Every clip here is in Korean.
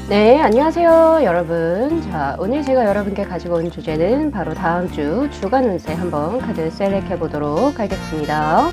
네, 안녕하세요, 여러분. 자, 오늘 제가 여러분께 가지고 온 주제는 바로 다음 주 주간 운세 한번 카드 셀렉해 보도록 하겠습니다.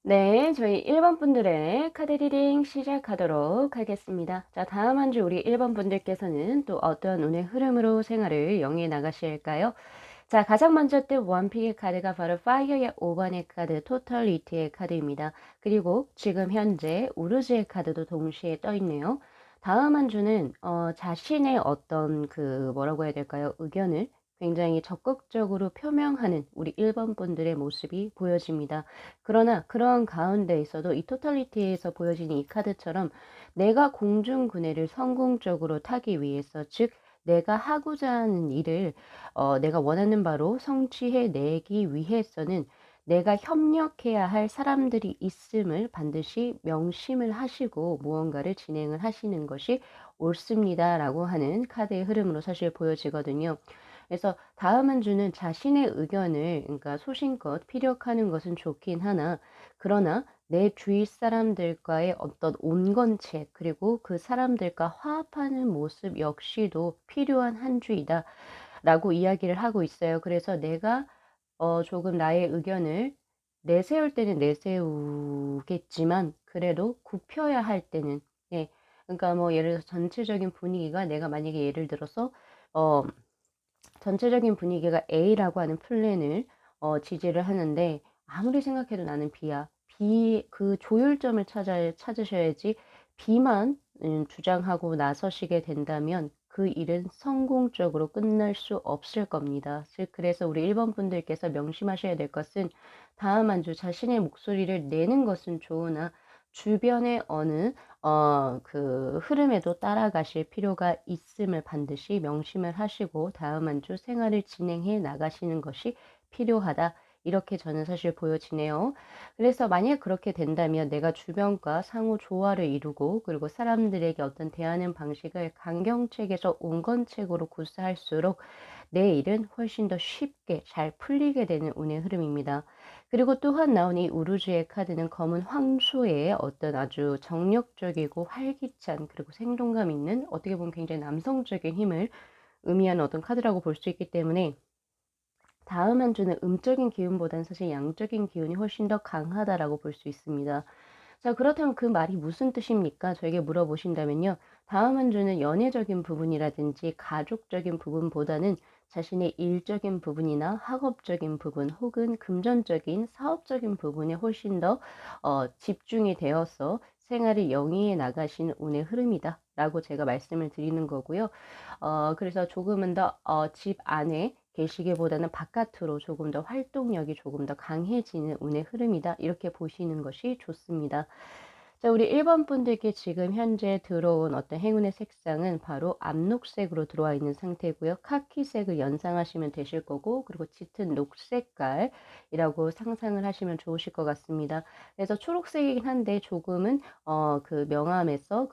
네, 저희 1번 분들의 카드 리딩 시작하도록 하겠습니다. 자, 다음 한 주 우리 1번 분들께서는 또 어떤 운의 흐름으로 생활을 영위해 나가실까요? 자, 가장 먼저 뜬 원픽의 카드가 바로 파이어의 5번의 카드, 토털리티의 카드입니다. 그리고 지금 현재 우르즈의 카드도 동시에 떠 있네요. 다음 한 주는 자신의 어떤 뭐라고 해야 될까요? 의견을 굉장히 적극적으로 표명하는 우리 1번 분들의 모습이 보여집니다. 그러나 그런 가운데 있어도 이 토탈리티에서 보여지는 이 카드처럼 내가 공중분해를 성공적으로 타기 위해서, 즉 내가 하고자 하는 일을 내가 원하는 바로 성취해 내기 위해서는 내가 협력해야 할 사람들이 있음을 반드시 명심을 하시고 무언가를 진행을 하시는 것이 옳습니다라고 하는 카드의 흐름으로 사실 보여지거든요. 그래서 다음 한 주는 자신의 의견을, 그러니까 소신껏 피력하는 것은 좋긴 하나, 그러나 내 주위 사람들과의 어떤 온건책, 그리고 그 사람들과 화합하는 모습 역시도 필요한 한 주이다 라고 이야기를 하고 있어요. 그래서 내가 조금 나의 의견을 내세울 때는 내세우겠지만 그래도 굽혀야 할 때는, 예, 그러니까 뭐 예를 들어서 전체적인 분위기가, 내가 만약에 예를 들어서 어 전체적인 분위기가 A라고 하는 플랜을 지지를 하는데 아무리 생각해도 나는 B야. B 그 조율점을 찾으셔야지 B만 주장하고 나서시게 된다면 그 일은 성공적으로 끝날 수 없을 겁니다. 즉 그래서 우리 1번 분들께서 명심하셔야 될 것은 다음 한 주 자신의 목소리를 내는 것은 좋으나 주변의 어느 흐름에도 따라가실 필요가 있음을 반드시 명심을 하시고 다음 한 주 생활을 진행해 나가시는 것이 필요하다. 이렇게 저는 사실 보여지네요. 그래서 만약 그렇게 된다면 내가 주변과 상호 조화를 이루고, 그리고 사람들에게 어떤 대하는 방식을 강경책에서 온건책으로 구사할수록 내 일은 훨씬 더 쉽게 잘 풀리게 되는 운의 흐름입니다. 그리고 또한 나온 이 우르주의 카드는 검은 황소의 어떤 아주 정력적이고 활기찬, 그리고 생동감 있는, 어떻게 보면 굉장히 남성적인 힘을 의미하는 어떤 카드라고 볼 수 있기 때문에 다음 한 주는 음적인 기운보다는 사실 양적인 기운이 훨씬 더 강하다라고 볼 수 있습니다. 자, 그렇다면 그 말이 무슨 뜻입니까? 저에게 물어보신다면요. 다음 한 주는 연애적인 부분이라든지 가족적인 부분보다는 자신의 일적인 부분이나 학업적인 부분 혹은 금전적인 사업적인 부분에 훨씬 더 집중이 되어서 생활을 영위해 나가시는 운의 흐름이다 라고 제가 말씀을 드리는 거고요. 그래서 조금은 더 집 안에 계시기보다는 바깥으로 조금 더 활동력이 조금 더 강해지는 운의 흐름이다. 이렇게 보시는 것이 좋습니다. 자, 우리 1번 분들께 지금 현재 들어온 어떤 행운의 색상은 바로 암록색으로 들어와 있는 상태고요. 카키색을 연상하시면 되실 거고, 그리고 짙은 녹색깔이라고 상상을 하시면 좋으실 것 같습니다. 그래서 초록색이긴 한데 조금은 그 명암에서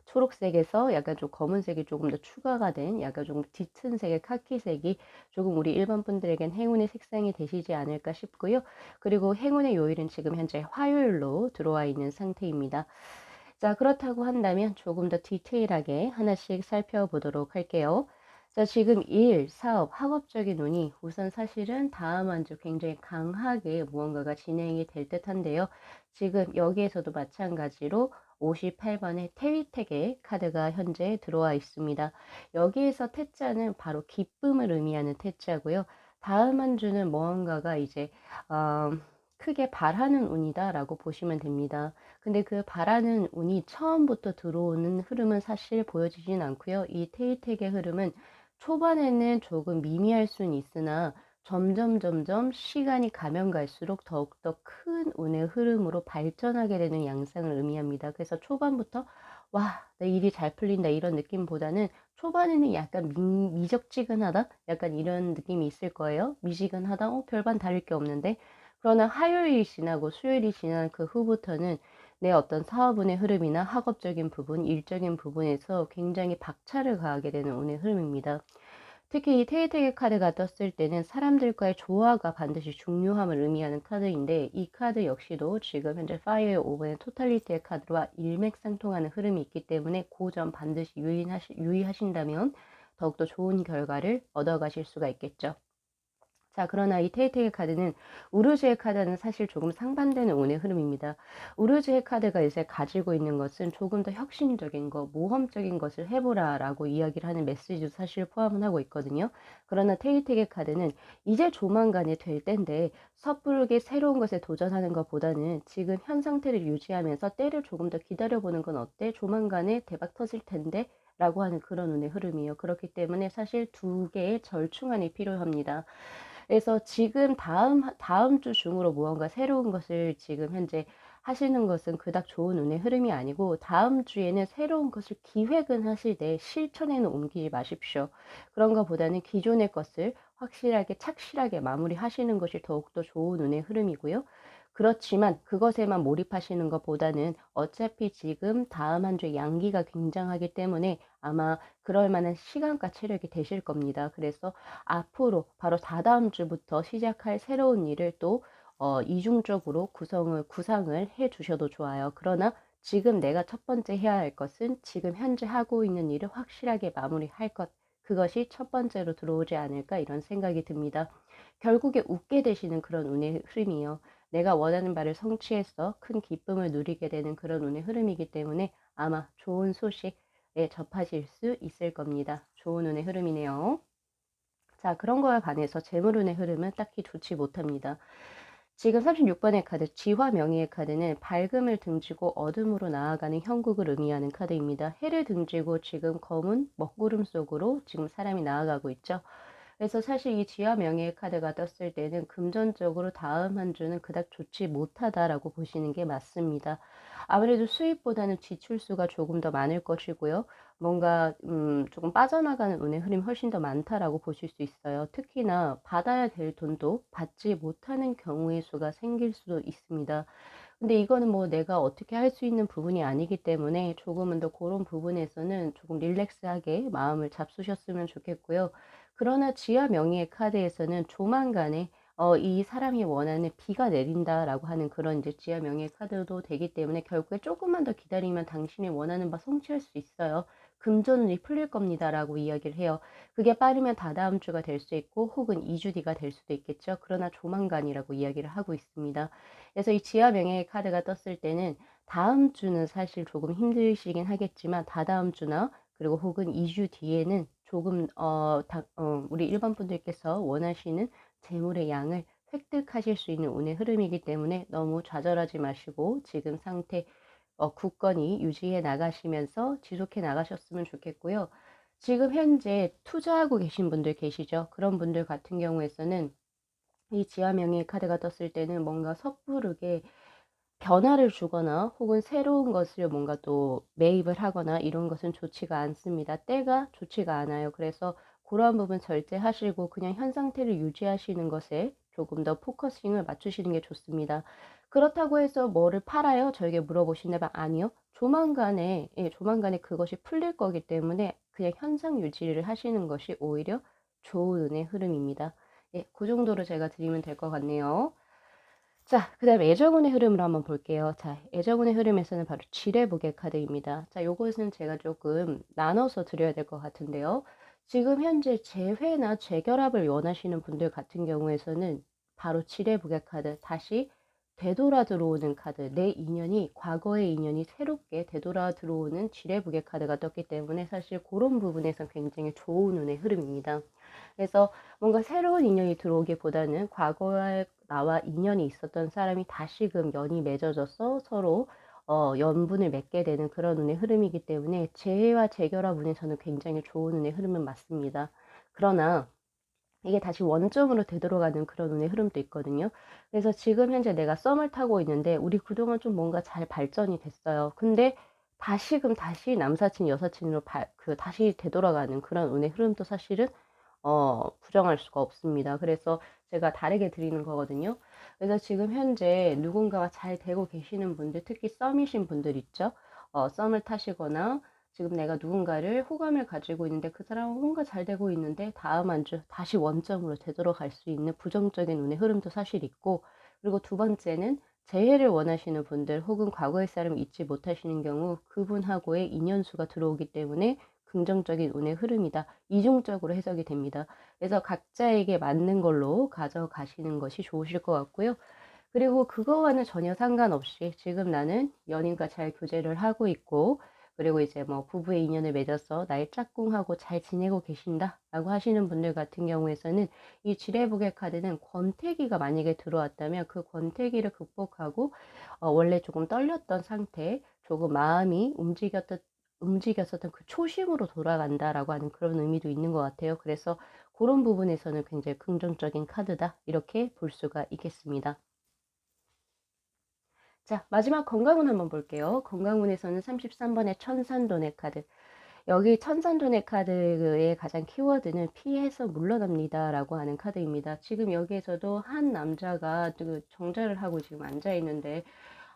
초록색에서 약간 좀 검은색이 조금 더 추가가 된 약간 좀 짙은 색의 카키색이 조금 우리 일반 분들에겐 행운의 색상이 되시지 않을까 싶고요. 그리고 행운의 요일은 지금 현재 화요일로 들어와 있는 상태입니다. 자, 그렇다고 한다면 조금 더 디테일하게 하나씩 살펴보도록 할게요. 자, 지금 일, 사업, 학업적인 운이 우선 사실은 다음 한 주 굉장히 강하게 무언가가 진행이 될 듯한데요. 지금 여기에서도 마찬가지로 58번의 태위택의 카드가 현재 들어와 있습니다. 여기에서 태자는 바로 기쁨을 의미하는 태자고요. 다음 한 주는 무언가가 이제 어, 크게 바라는 운이다라고 보시면 됩니다. 근데 그 바라는 운이 처음부터 들어오는 흐름은 사실 보여지진 않고요. 이 태위택의 흐름은 초반에는 조금 미미할 수는 있으나 점점 시간이 가면 갈수록 더욱더 큰 운의 흐름으로 발전하게 되는 양상을 의미합니다. 그래서 초반부터 와, 내 일이 잘 풀린다 이런 느낌보다는 초반에는 약간 미적지근하다? 약간 이런 느낌이 있을 거예요. 미지근하다? 별반 다를 게 없는데. 그러나 화요일이 지나고 수요일이 지난 그 후부터는 내 어떤 사업운의 흐름이나 학업적인 부분, 일적인 부분에서 굉장히 박차를 가하게 되는 운의 흐름입니다. 특히 이 테이테이 카드가 떴을 때는 사람들과의 조화가 반드시 중요함을 의미하는 카드인데 이 카드 역시도 지금 현재 파이어의 5번의 토탈리티의 카드와 일맥상통하는 흐름이 있기 때문에 그 점 반드시 유의하신다면 더욱더 좋은 결과를 얻어가실 수가 있겠죠. 자, 그러나 이 테이테이 카드는 우르즈의 카드는 사실 조금 상반되는 운의 흐름입니다. 우르즈의 카드가 이제 가지고 있는 것은 조금 더 혁신적인 거, 모험적인 것을 해보라 라고 이야기를 하는 메시지도 사실 포함은 하고 있거든요. 그러나 테이테이 카드는 이제 조만간에 될 텐데 섣부르게 새로운 것에 도전하는 것보다는 지금 현 상태를 유지하면서 때를 조금 더 기다려보는 건 어때? 조만간에 대박 터질 텐데 라고 하는 그런 운의 흐름이에요. 그렇기 때문에 사실 두 개의 절충안이 필요합니다. 그래서 지금 다음 주 중으로 무언가 새로운 것을 지금 현재 하시는 것은 그닥 좋은 운의 흐름이 아니고 다음 주에는 새로운 것을 기획은 하시되 실천에는 옮기지 마십시오. 그런 것보다는 기존의 것을 확실하게 착실하게 마무리하시는 것이 더욱더 좋은 운의 흐름이고요. 그렇지만 그것에만 몰입하시는 것보다는 어차피 지금 다음 한 주에 양기가 굉장하기 때문에 아마 그럴 만한 시간과 체력이 되실 겁니다. 그래서 앞으로 바로 다다음 주부터 시작할 새로운 일을 또 이중적으로 구상을 해 주셔도 좋아요. 그러나 지금 내가 첫 번째 해야 할 것은 지금 현재 하고 있는 일을 확실하게 마무리할 것. 그것이 첫 번째로 들어오지 않을까 이런 생각이 듭니다. 결국에 웃게 되시는 그런 운의 흐름이요. 내가 원하는 바를 성취해서 큰 기쁨을 누리게 되는 그런 운의 흐름이기 때문에 아마 좋은 소식에 접하실 수 있을 겁니다. 좋은 운의 흐름이네요. 자, 그런 거에 반해서 재물운의 흐름은 딱히 좋지 못합니다. 지금 36번의 카드, 지화 명의의 카드는 밝음을 등지고 어둠으로 나아가는 형국을 의미하는 카드입니다. 해를 등지고 지금 검은 먹구름 속으로 지금 사람이 나아가고 있죠. 그래서 사실 이 지화 명예의 카드가 떴을 때는 금전적으로 다음 한 주는 그닥 좋지 못하다라고 보시는 게 맞습니다. 아무래도 수입보다는 지출수가 조금 더 많을 것이고요. 뭔가 조금 빠져나가는 운의 흐름이 훨씬 더 많다라고 보실 수 있어요. 특히나 받아야 될 돈도 받지 못하는 경우의 수가 생길 수도 있습니다. 근데 이거는 뭐 내가 어떻게 할 수 있는 부분이 아니기 때문에 조금은 더 그런 부분에서는 조금 릴렉스하게 마음을 잡수셨으면 좋겠고요. 그러나 지하 명의의 카드에서는 조만간에 이 사람이 원하는 비가 내린다라고 하는 그런 이제 지하 명의의 카드도 되기 때문에 결국에 조금만 더 기다리면 당신이 원하는 바 성취할 수 있어요. 금전운이 풀릴 겁니다라고 이야기를 해요. 그게 빠르면 다다음 주가 될 수 있고 혹은 2주 뒤가 될 수도 있겠죠. 그러나 조만간이라고 이야기를 하고 있습니다. 그래서 이 지하 명예의 카드가 떴을 때는 다음 주는 사실 조금 힘드시긴 하겠지만 다다음 주나 그리고 혹은 2주 뒤에는 조금 우리 일반 분들께서 원하시는 재물의 양을 획득하실 수 있는 운의 흐름이기 때문에 너무 좌절하지 마시고 지금 상태 굳건히 유지해 나가시면서 지속해 나가셨으면 좋겠고요. 지금 현재 투자하고 계신 분들 계시죠? 그런 분들 같은 경우에서는 이 지하 명의 카드가 떴을 때는 뭔가 섣부르게 변화를 주거나 혹은 새로운 것을 뭔가 또 매입을 하거나 이런 것은 좋지가 않습니다. 때가 좋지가 않아요. 그래서 그러한 부분 절제하시고 그냥 현 상태를 유지하시는 것에 조금 더 포커싱을 맞추시는 게 좋습니다. 그렇다고 해서 뭐를 팔아요? 저에게 물어보신다면 아니요. 조만간에, 예, 조만간에 그것이 풀릴 거기 때문에 그냥 현상 유지를 하시는 것이 오히려 좋은 운의 흐름입니다. 예, 그 정도로 제가 드리면 될 것 같네요. 자, 그다음에 애정운의 흐름으로 한번 볼게요. 자, 애정운의 흐름에서는 바로 지뢰복의 카드입니다. 자, 요것은 제가 조금 나눠서 드려야 될 것 같은데요. 지금 현재 재회나 재결합을 원하시는 분들 같은 경우에서는 바로 지뢰복의 카드, 다시 되돌아 들어오는 카드, 내 인연이, 과거의 인연이 새롭게 되돌아 들어오는 지뢰복의 카드가 떴기 때문에 사실 그런 부분에서 굉장히 좋은 운의 흐름입니다. 그래서 뭔가 새로운 인연이 들어오기보다는 과거에 나와 인연이 있었던 사람이 다시금 연이 맺어져서 서로 연분을 맺게 되는 그런 운의 흐름이기 때문에 재해와 재결합 운에서는 굉장히 좋은 운의 흐름은 맞습니다. 그러나 이게 다시 원점으로 되돌아가는 그런 운의 흐름도 있거든요. 그래서 지금 현재 내가 썸을 타고 있는데 우리 그동안 좀 뭔가 잘 발전이 됐어요. 근데 다시금 다시 남사친 여사친으로 다시 되돌아가는 그런 운의 흐름도 사실은 부정할 수가 없습니다. 그래서 제가 다르게 드리는 거거든요. 그래서 지금 현재 누군가가 잘 되고 계시는 분들, 특히 썸이신 분들 있죠. 썸을 타시거나 지금 내가 누군가를 호감을 가지고 있는데 그 사람은 뭔가 잘 되고 있는데 다음 한 주 다시 원점으로 되돌아갈 수 있는 부정적인 운의 흐름도 사실 있고, 그리고 두 번째는 재회를 원하시는 분들 혹은 과거의 사람을 잊지 못하시는 경우 그분하고의 인연수가 들어오기 때문에 긍정적인 운의 흐름이다. 이중적으로 해석이 됩니다. 그래서 각자에게 맞는 걸로 가져가시는 것이 좋으실 것 같고요. 그리고 그거와는 전혀 상관없이 지금 나는 연인과 잘 교제를 하고 있고, 그리고 이제 뭐 부부의 인연을 맺어서 날 짝꿍하고 잘 지내고 계신다 라고 하시는 분들 같은 경우에서는 이 지뢰복의 카드는 권태기가 만약에 들어왔다면 그 권태기를 극복하고 원래 조금 떨렸던 상태, 조금 마음이 움직였었던 그 초심으로 돌아간다라고 하는 그런 의미도 있는 것 같아요. 그래서 그런 부분에서는 굉장히 긍정적인 카드다 이렇게 볼 수가 있겠습니다. 자, 마지막 건강운 한번 볼게요. 건강운에서는 33번의 천산돈의 카드. 여기 천산돈의 카드의 가장 키워드는 피해서 물러납니다 라고 하는 카드입니다. 지금 여기에서도 한 남자가 그 정자를 하고 지금 앉아 있는데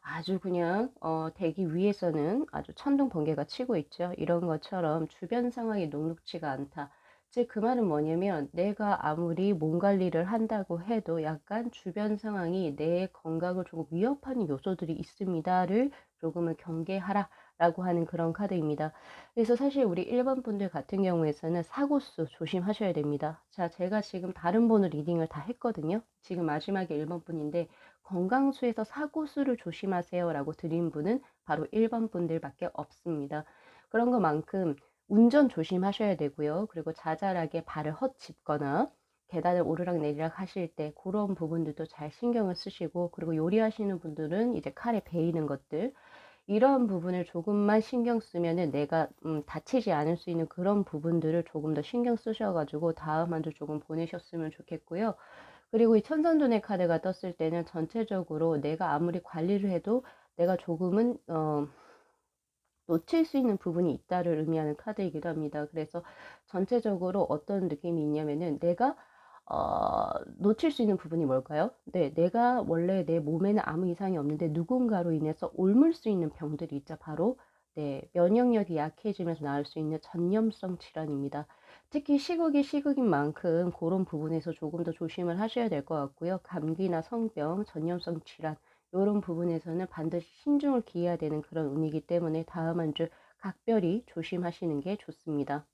아주 그냥 대기 위에서는 아주 천둥 번개가 치고 있죠. 이런 것처럼 주변 상황이 녹록지가 않다. 즉 그 말은 뭐냐면 내가 아무리 몸 관리를 한다고 해도 약간 주변 상황이 내 건강을 조금 위협하는 요소들이 있습니다를 조금은 경계하라 라고 하는 그런 카드입니다. 그래서 사실 우리 1번 분들 같은 경우에서는 사고수 조심하셔야 됩니다. 자, 제가 지금 다른 번호 리딩을 다 했거든요. 지금 마지막에 1번 분인데 건강수에서 사고수를 조심하세요 라고 드린 분은 바로 1번 분들밖에 없습니다. 그런 것만큼 운전 조심하셔야 되고요. 그리고 자잘하게 발을 헛짚거나 계단을 오르락내리락 하실 때 그런 부분들도 잘 신경을 쓰시고, 그리고 요리하시는 분들은 이제 칼에 베이는 것들 이런 부분을 조금만 신경 쓰면은 내가 다치지 않을 수 있는 그런 부분들을 조금 더 신경 쓰셔 가지고 다음 한 주 조금 보내셨으면 좋겠고요. 그리고 이 천산돈의 카드가 떴을 때는 전체적으로 내가 아무리 관리를 해도 내가 조금은 놓칠 수 있는 부분이 있다를 의미하는 카드이기도 합니다. 그래서 전체적으로 어떤 느낌이 있냐면은 내가 놓칠 수 있는 부분이 뭘까요? 네, 내가 원래 내 몸에는 아무 이상이 없는데 누군가로 인해서 옮을 수 있는 병들이 있죠. 바로 네, 면역력이 약해지면서 나을 수 있는 전염성 질환입니다. 특히 시국이 시국인 만큼 그런 부분에서 조금 더 조심을 하셔야 될 것 같고요. 감기나 성병, 전염성 질환 이런 부분에서는 반드시 신중을 기해야 되는 그런 운이기 때문에 다음 한 주 각별히 조심하시는 게 좋습니다.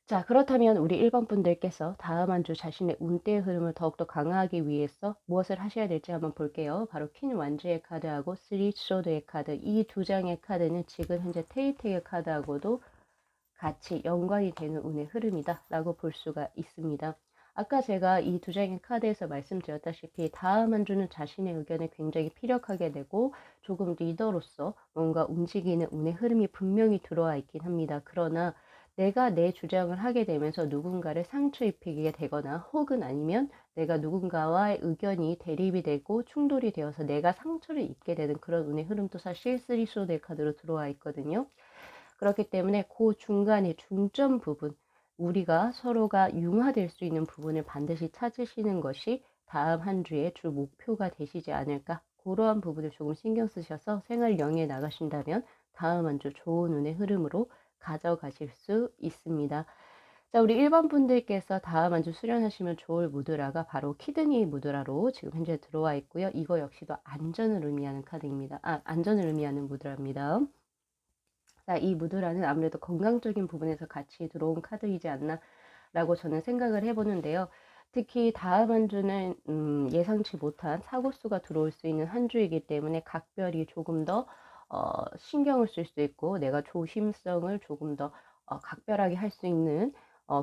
자, 그렇다면 우리 1번 분들께서 다음 한 주 자신의 운대의 흐름을 더욱더 강화하기 위해서 무엇을 하셔야 될지 한번 볼게요. 바로 퀸 완주의 카드하고 3 소드의 카드, 이 두 장의 카드는 지금 현재 테이트의 카드하고도 같이 연관이 되는 운의 흐름이다 라고 볼 수가 있습니다. 아까 제가 이 두 장의 카드에서 말씀드렸다시피 다음 한 주는 자신의 의견을 굉장히 피력하게 되고 조금 리더로서 뭔가 움직이는 운의 흐름이 분명히 들어와 있긴 합니다. 그러나 내가 내 주장을 하게 되면서 누군가를 상처 입히게 되거나 혹은 아니면 내가 누군가와의 의견이 대립이 되고 충돌이 되어서 내가 상처를 입게 되는 그런 운의 흐름도 사실 3 소드의 카드로 들어와 있거든요. 그렇기 때문에 그 중간의 중점 부분, 우리가 서로가 융화될 수 있는 부분을 반드시 찾으시는 것이 다음 한 주의 주 목표가 되시지 않을까, 그러한 부분을 조금 신경 쓰셔서 생활 영위에 나가신다면 다음 한 주 좋은 운의 흐름으로 가져가실 수 있습니다. 자, 우리 1번 분들께서 다음 한 주 수련하시면 좋을 무드라가 바로 키드니 무드라로 지금 현재 들어와 있고요. 이거 역시도 안전을 의미하는 카드입니다. 안전을 의미하는 무드라입니다. 자, 이 무드라는 아무래도 건강적인 부분에서 같이 들어온 카드이지 않나 라고 저는 생각을 해보는데요. 특히 다음 한 주는 예상치 못한 사고수가 들어올 수 있는 한 주이기 때문에 각별히 조금 더 신경을 쓸 수 있고 내가 조심성을 조금 더 각별하게 할 수 있는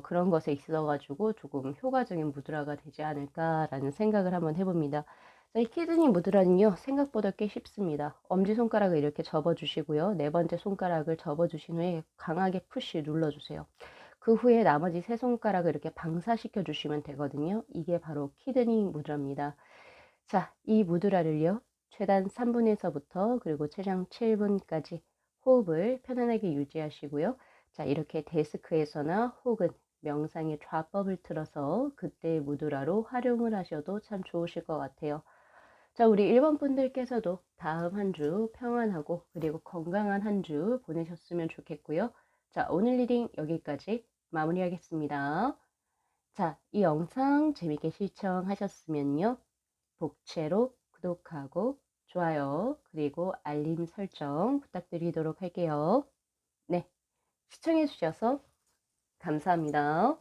그런 것에 있어 가지고 조금 효과적인 무드라가 되지 않을까라는 생각을 한번 해봅니다. 자, 이 키드니 무드라는요, 생각보다 꽤 쉽습니다. 엄지손가락을 이렇게 접어주시고요. 네 번째 손가락을 접어주신 후에 강하게 푸시 눌러주세요. 그 후에 나머지 세 손가락을 이렇게 방사시켜 주시면 되거든요. 이게 바로 키드니 무드라입니다. 자, 이 무드라를요, 최단 3분에서부터 그리고 최장 7분까지 호흡을 편안하게 유지하시고요. 자, 이렇게 데스크에서나 혹은 명상의 좌법을 틀어서 그때의 무드라로 활용을 하셔도 참 좋으실 것 같아요. 자, 우리 1번 분들께서도 다음 한 주 평안하고 그리고 건강한 한 주 보내셨으면 좋겠고요. 자, 오늘 리딩 여기까지 마무리하겠습니다. 자, 이 영상 재밌게 시청하셨으면요, 복채로 구독하고 좋아요 그리고 알림 설정 부탁드리도록 할게요. 네, 시청해 주셔서 감사합니다.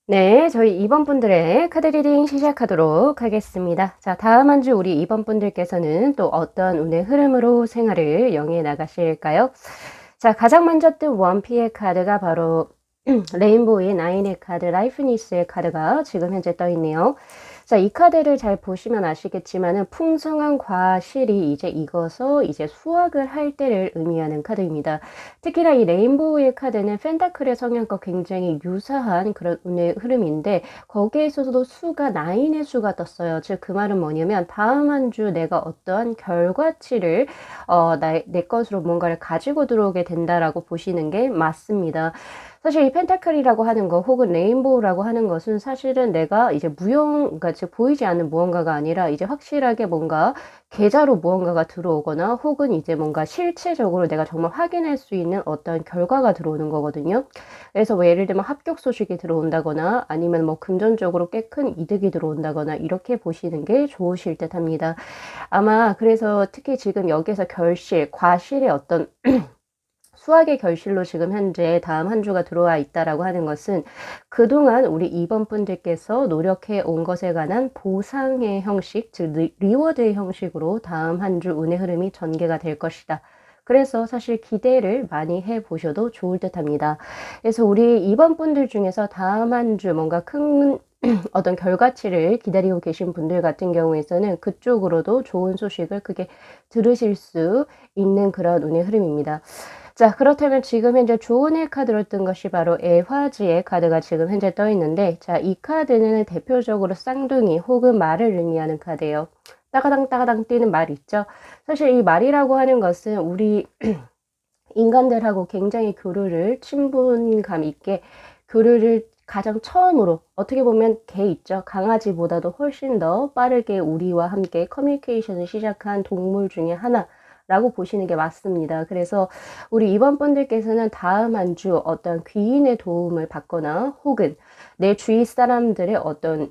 네, 저희 2번 분들의 카드 리딩 시작하도록 하겠습니다. 자, 다음 한 주 우리 2번 분들께서는 또 어떤 운의 흐름으로 생활을 영위해 나가실까요? 자, 가장 먼저 뜬 원피의 카드가 바로 레인보우의 9의 카드, 라이프니스의 카드가 지금 현재 떠 있네요. 자, 이 카드를 잘 보시면 아시겠지만은 풍성한 과실이 이제 익어서 이제 수확을 할 때를 의미하는 카드입니다. 특히나 이 레인보우의 카드는 펜타클의 성향과 굉장히 유사한 그런 운의 흐름인데 거기에서도 수가 9의 수가 떴어요. 즉 그 말은 뭐냐면 다음 한 주 내가 어떠한 결과치를 내 것으로 뭔가를 가지고 들어오게 된다라고 보시는 게 맞습니다. 사실 이 펜타클이라고 하는 거 혹은 레인보우라고 하는 것은 사실은 내가 이제 그러니까 즉 보이지 않는 무언가가 아니라 이제 확실하게 뭔가 계좌로 무언가가 들어오거나 혹은 이제 뭔가 실체적으로 내가 정말 확인할 수 있는 어떤 결과가 들어오는 거거든요. 그래서 뭐 예를 들면 합격 소식이 들어온다거나 아니면 뭐 금전적으로 꽤 큰 이득이 들어온다거나 이렇게 보시는 게 좋으실 듯 합니다. 아마 그래서 특히 지금 여기서 결실, 과실의 어떤 수학의 결실로 지금 현재 다음 한 주가 들어와 있다라고 하는 것은 그동안 우리 2번 분들께서 노력해 온 것에 관한 보상의 형식, 즉 리워드의 형식으로 다음 한 주 운의 흐름이 전개가 될 것이다. 그래서 사실 기대를 많이 해보셔도 좋을 듯 합니다. 그래서 우리 2번 분들 중에서 다음 한 주 뭔가 큰 어떤 결과치를 기다리고 계신 분들 같은 경우에서는 그쪽으로도 좋은 소식을 크게 들으실 수 있는 그런 운의 흐름입니다. 자, 그렇다면 지금 현재 조은의 카드로 뜬 것이 바로 애화지의 카드가 지금 현재 떠 있는데, 자, 이 카드는 대표적으로 쌍둥이 혹은 말을 의미하는 카드예요. 따가당 따가당 뛰는 말 있죠. 사실 이 말이라고 하는 것은 우리 인간들하고 굉장히 교류를 친분감 있게 교류를 가장 처음으로 어떻게 보면 개 있죠. 강아지보다도 훨씬 더 빠르게 우리와 함께 커뮤니케이션을 시작한 동물 중에 하나 라고 보시는 게 맞습니다. 그래서 우리 이번 분들께서는 다음 한 주 어떤 귀인의 도움을 받거나 혹은 내 주위 사람들의 어떤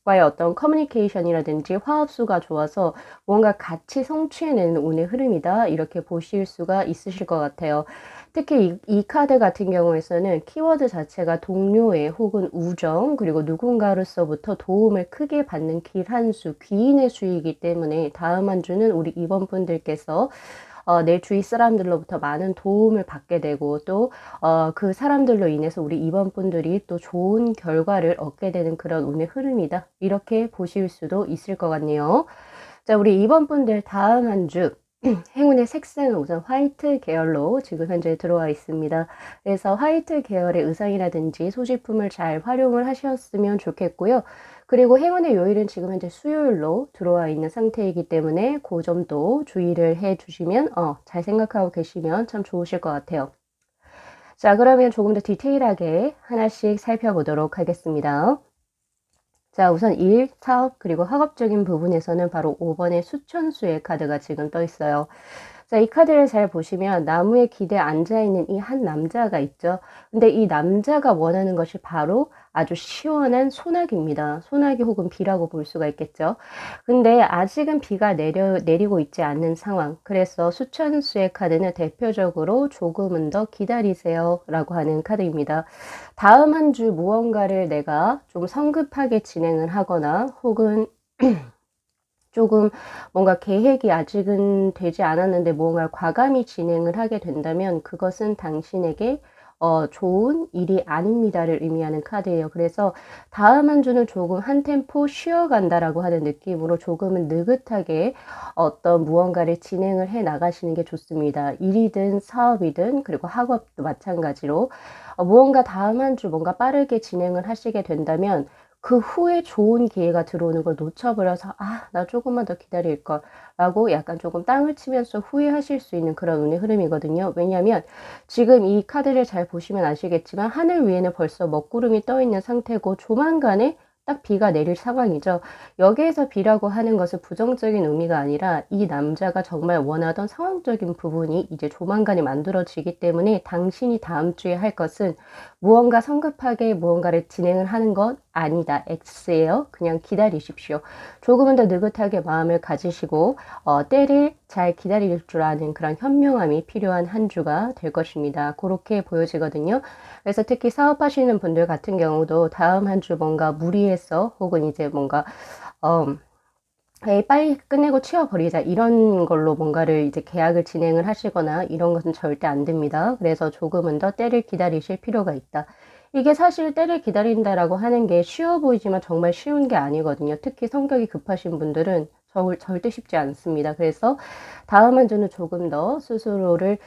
과의 어떤 커뮤니케이션이라든지 화합수가 좋아서 뭔가 같이 성취해내는 운의 흐름이다, 이렇게 보실 수가 있으실 것 같아요. 특히 이 카드 같은 경우에서는 키워드 자체가 동료애 혹은 우정, 그리고 누군가로서부터 도움을 크게 받는 길 한 수, 귀인의 수이기 때문에 다음 한 주는 우리 이번 분들께서 내 주위 사람들로부터 많은 도움을 받게 되고 또 그 사람들로 인해서 우리 이번 분들이 또 좋은 결과를 얻게 되는 그런 운의 흐름이다, 이렇게 보실 수도 있을 것 같네요. 자, 우리 이번 분들 다음 한 주 행운의 색상은 우선 화이트 계열로 지금 현재 들어와 있습니다. 그래서 화이트 계열의 의상이라든지 소지품을 잘 활용을 하셨으면 좋겠고요. 그리고 행운의 요일은 지금 현재 수요일로 들어와 있는 상태이기 때문에 그 점도 주의를 해 주시면 잘 생각하고 계시면 참 좋으실 것 같아요. 자, 그러면 조금 더 디테일하게 하나씩 살펴보도록 하겠습니다. 자, 우선 일, 사업, 그리고 학업적인 부분에서는 바로 5번의 수천수의 카드가 지금 떠 있어요. 자, 이 카드를 잘 보시면 나무에 기대에 앉아있는 이 한 남자가 있죠. 근데 이 남자가 원하는 것이 바로 아주 시원한 소나기입니다. 소나기 혹은 비라고 볼 수가 있겠죠. 근데 아직은 비가 내리고 있지 않는 상황. 그래서 수천수의 카드는 대표적으로 조금은 더 기다리세요 라고 하는 카드입니다. 다음 한 주 무언가를 내가 좀 성급하게 진행을 하거나 혹은 조금 뭔가 계획이 아직은 되지 않았는데 뭔가 과감히 진행을 하게 된다면 그것은 당신에게 좋은 일이 아닙니다를 의미하는 카드예요. 그래서 다음 한 주는 조금 한 템포 쉬어간다라고 하는 느낌으로 조금은 느긋하게 어떤 무언가를 진행을 해 나가시는 게 좋습니다. 일이든 사업이든 그리고 학업도 마찬가지로 무언가 다음 한 주 뭔가 빠르게 진행을 하시게 된다면 그 후에 좋은 기회가 들어오는 걸 놓쳐버려서 나 조금만 더 기다릴 걸 라고 약간 조금 땅을 치면서 후회하실 수 있는 그런 운의 흐름이거든요. 왜냐하면 지금 이 카드를 잘 보시면 아시겠지만 하늘 위에는 벌써 먹구름이 떠 있는 상태고 조만간에 딱 비가 내릴 상황이죠. 여기에서 비라고 하는 것은 부정적인 의미가 아니라 이 남자가 정말 원하던 상황적인 부분이 이제 조만간에 만들어지기 때문에 당신이 다음 주에 할 것은 무언가 성급하게 무언가를 진행을 하는 것 아니다. X예요. 그냥 기다리십시오. 조금은 더 느긋하게 마음을 가지시고 때를 잘 기다릴 줄 아는 그런 현명함이 필요한 한 주가 될 것입니다. 그렇게 보여지거든요. 그래서 특히 사업하시는 분들 같은 경우도 다음 한 주 뭔가 무리해서 혹은 이제 뭔가 에이, 빨리 끝내고 치워버리자 이런 걸로 뭔가를 이제 계약을 진행을 하시거나 이런 것은 절대 안 됩니다. 그래서 조금은 더 때를 기다리실 필요가 있다. 이게 사실 때를 기다린다라고 하는 게 쉬워 보이지만 정말 쉬운 게 아니거든요. 특히 성격이 급하신 분들은 절대 쉽지 않습니다. 그래서 다음 한 주는 조금 더 스스로를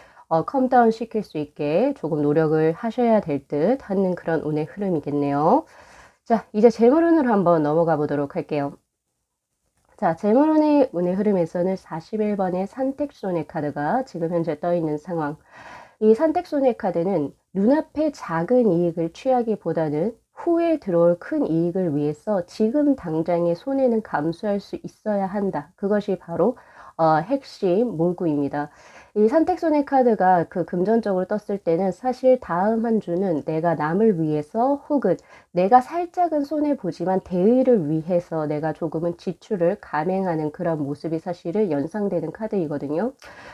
컴다운 시킬 수 있게 조금 노력을 하셔야 될 듯 하는 그런 운의 흐름이겠네요. 자, 이제 재물운으로 한번 넘어가 보도록 할게요. 자, 재물운의 운의 흐름에서는 41번의 산택손해 카드가 지금 현재 떠 있는 상황. 이 산택손해 카드는 눈앞의 작은 이익을 취하기보다는 후에 들어올 큰 이익을 위해서 지금 당장의 손해는 감수할 수 있어야 한다. 그것이 바로 핵심 문구입니다. 이 산택손해 카드가 그 금전적으로 떴을 때는 사실 다음 한 주는 내가 남을 위해서 혹은 내가 살짝은 손해보지만 대의를 위해서 내가 조금은 지출을 감행하는 그런 모습이 사실은 연상되는 카드이거든요.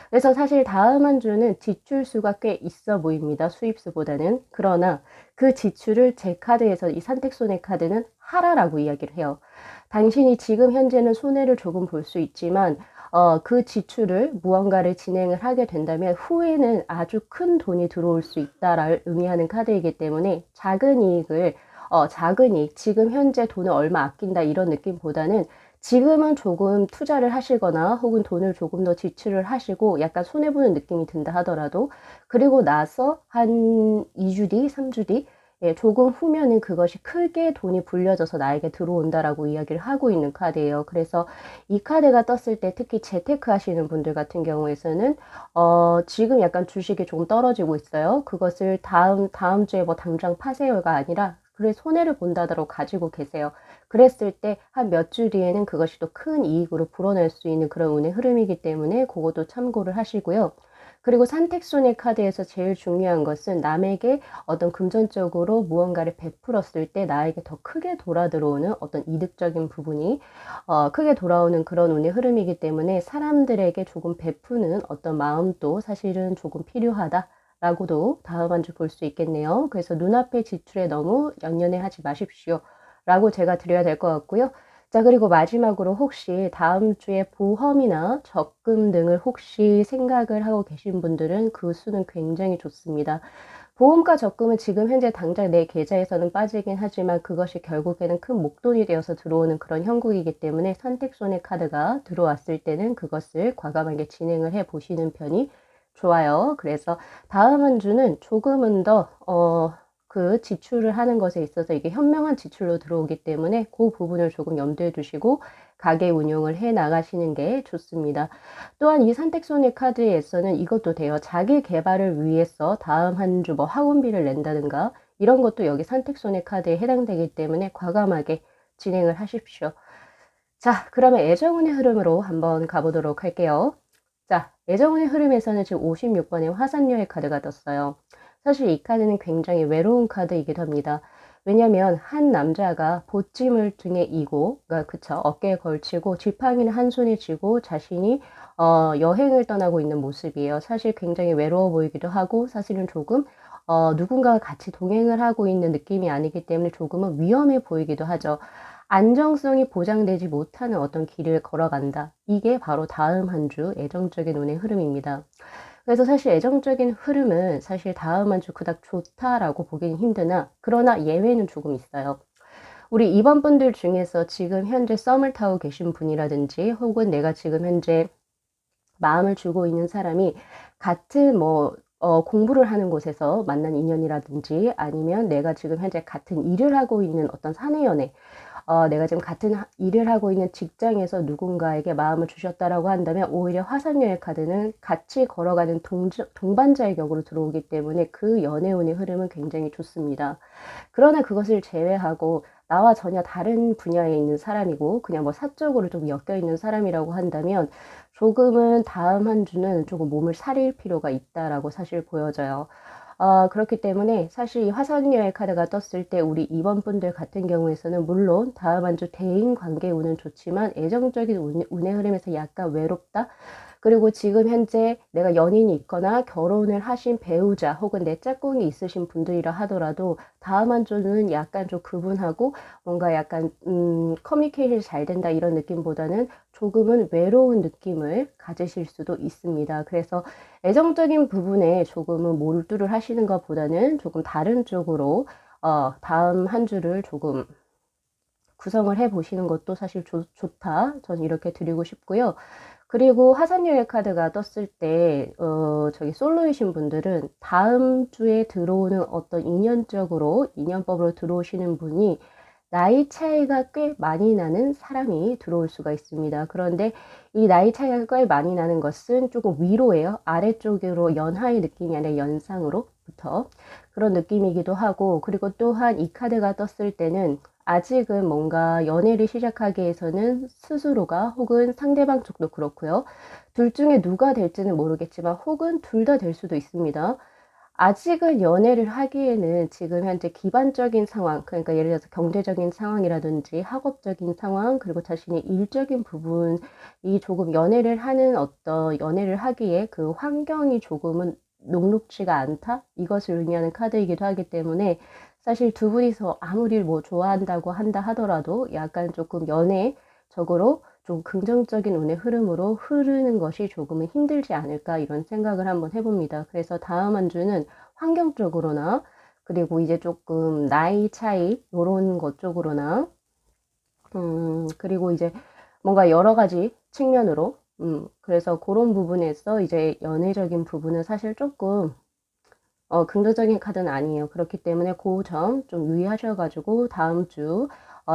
그래서 사실 다음 한 주는 지출수가 꽤 있어 보입니다. 수입수보다는. 그러나 그 지출을 제 카드에서 이 산택손해 카드는 하라라고 이야기를 해요. 당신이 지금 현재는 손해를 조금 볼 수 있지만 그 지출을 무언가를 진행을 하게 된다면 후에는 아주 큰 돈이 들어올 수 있다를 의미하는 카드이기 때문에 작은 이익, 지금 현재 돈을 얼마 아낀다 이런 느낌보다는 지금은 조금 투자를 하시거나 혹은 돈을 조금 더 지출을 하시고 약간 손해보는 느낌이 든다 하더라도 그리고 나서 한 2주 뒤, 3주 뒤 조금 후면은 그것이 크게 돈이 불려져서 나에게 들어온다라고 이야기를 하고 있는 카드예요. 그래서 이 카드가 떴을 때 특히 재테크 하시는 분들 같은 경우에서는 지금 약간 주식이 좀 떨어지고 있어요. 그것을 다음 주에 뭐 당장 파세요가 아니라 그래 손해를 본다더러 가지고 계세요. 그랬을 때 한 몇 주 뒤에는 그것이 또 큰 이익으로 불어날 수 있는 그런 운의 흐름이기 때문에 그것도 참고를 하시고요. 그리고 선택손의 카드에서 제일 중요한 것은 남에게 어떤 금전적으로 무언가를 베풀었을 때 나에게 더 크게 돌아 들어오는 어떤 이득적인 부분이 크게 돌아오는 그런 운의 흐름이기 때문에 사람들에게 조금 베푸는 어떤 마음도 사실은 조금 필요하다라고도 다음 한 주 볼 수 있겠네요. 그래서 눈앞의 지출에 너무 연연해 하지 마십시오 라고 제가 드려야 될 것 같고요. 자, 그리고 마지막으로 혹시 다음 주에 보험이나 적금 등을 혹시 생각을 하고 계신 분들은 그 수는 굉장히 좋습니다. 보험과 적금은 지금 현재 당장 내 계좌에서는 빠지긴 하지만 그것이 결국에는 큰 목돈이 되어서 들어오는 그런 형국이기 때문에 선택손의 카드가 들어왔을 때는 그것을 과감하게 진행을 해 보시는 편이 좋아요. 그래서 다음 한 주는 조금은 더 그 지출을 하는 것에 있어서 이게 현명한 지출로 들어오기 때문에 그 부분을 조금 염두에 두시고 가계 운용을 해 나가시는 게 좋습니다. 또한 이 선택손의 카드에서는 이것도 돼요. 자기 개발을 위해서 다음 한 주 뭐 학원비를 낸다든가 이런 것도 여기 선택손의 카드에 해당되기 때문에 과감하게 진행을 하십시오. 자, 그러면 애정운의 흐름으로 한번 가보도록 할게요. 자, 애정운의 흐름에서는 지금 56번의 화산녀의 카드가 떴어요. 사실 이 카드는 굉장히 외로운 카드이기도 합니다. 왜냐면 한 남자가 보찜을 등에 이고, 그러니까 그쵸, 어깨에 걸치고 지팡이는 한 손에 쥐고 자신이 여행을 떠나고 있는 모습이에요. 사실 굉장히 외로워 보이기도 하고 사실은 조금 누군가와 같이 동행을 하고 있는 느낌이 아니기 때문에 조금은 위험해 보이기도 하죠. 안정성이 보장되지 못하는 어떤 길을 걸어간다. 이게 바로 다음 한 주 애정적인 운의 흐름입니다. 그래서 사실 애정적인 흐름은 사실 다음 한 주 그닥 좋다라고 보기는 힘드나 그러나 예외는 조금 있어요. 우리 이번 분들 중에서 지금 현재 썸을 타고 계신 분이라든지 혹은 내가 지금 현재 마음을 주고 있는 사람이 같은 뭐 공부를 하는 곳에서 만난 인연이라든지 아니면 내가 지금 현재 같은 일을 하고 있는 어떤 사내 연애 내가 지금 같은 일을 하고 있는 직장에서 누군가에게 마음을 주셨다라고 한다면 오히려 화산여의 카드는 같이 걸어가는 동반자의 격으로 들어오기 때문에 그 연애운의 흐름은 굉장히 좋습니다. 그러나 그것을 제외하고 나와 전혀 다른 분야에 있는 사람이고 그냥 뭐 사적으로 좀 엮여 있는 사람이라고 한다면 조금은 다음 한 주는 조금 몸을 사릴 필요가 있다라고 사실 보여져요. 그렇기 때문에 사실 이 화산여의 카드가 떴을 때 우리 이번 분들 같은 경우에서는 물론 다음 한 주 대인 관계 운은 좋지만 애정적인 운의 흐름에서 약간 외롭다. 그리고 지금 현재 내가 연인이 있거나 결혼을 하신 배우자 혹은 내 짝꿍이 있으신 분들이라 하더라도 다음 한 주는 약간 좀 그분하고 뭔가 약간 커뮤니케이션이 잘 된다 이런 느낌보다는 조금은 외로운 느낌을 가지실 수도 있습니다. 그래서 애정적인 부분에 조금은 몰두를 하시는 것보다는 조금 다른 쪽으로 다음 한 주를 조금 구성을 해 보시는 것도 사실 좋다. 저는 이렇게 드리고 싶고요. 그리고 화산여의 카드가 떴을 때 저기 솔로이신 분들은 다음 주에 들어오는 어떤 인연법으로 들어오시는 분이 나이 차이가 꽤 많이 나는 사람이 들어올 수가 있습니다. 그런데 이 나이 차이가 꽤 많이 나는 것은 조금 위로예요. 아래쪽으로 연하의 느낌이 아니라 연상으로부터 그런 느낌이기도 하고 그리고 또한 이 카드가 떴을 때는 아직은 뭔가 연애를 시작하기 위해서는 스스로가 혹은 상대방 쪽도 그렇고요. 둘 중에 누가 될지는 모르겠지만 혹은 둘 다 될 수도 있습니다. 아직은 연애를 하기에는 지금 현재 기반적인 상황, 그러니까 예를 들어서 경제적인 상황이라든지 학업적인 상황, 그리고 자신의 일적인 부분이 조금 연애를 하기에 그 환경이 조금은 녹록지가 않다? 이것을 의미하는 카드이기도 하기 때문에 사실 두 분이서 아무리 뭐 좋아한다고 한다 하더라도 약간 조금 연애적으로 좀 긍정적인 운의 흐름으로 흐르는 것이 조금은 힘들지 않을까 이런 생각을 한번 해봅니다. 그래서 다음 한 주는 환경적으로나 그리고 이제 조금 나이 차이 요런 것 쪽으로나 그리고 이제 뭔가 여러 가지 측면으로 그래서 그런 부분에서 이제 연애적인 부분은 사실 조금 긍정적인 카드는 아니에요. 그렇기 때문에 그 점 좀 유의하셔가지고 다음 주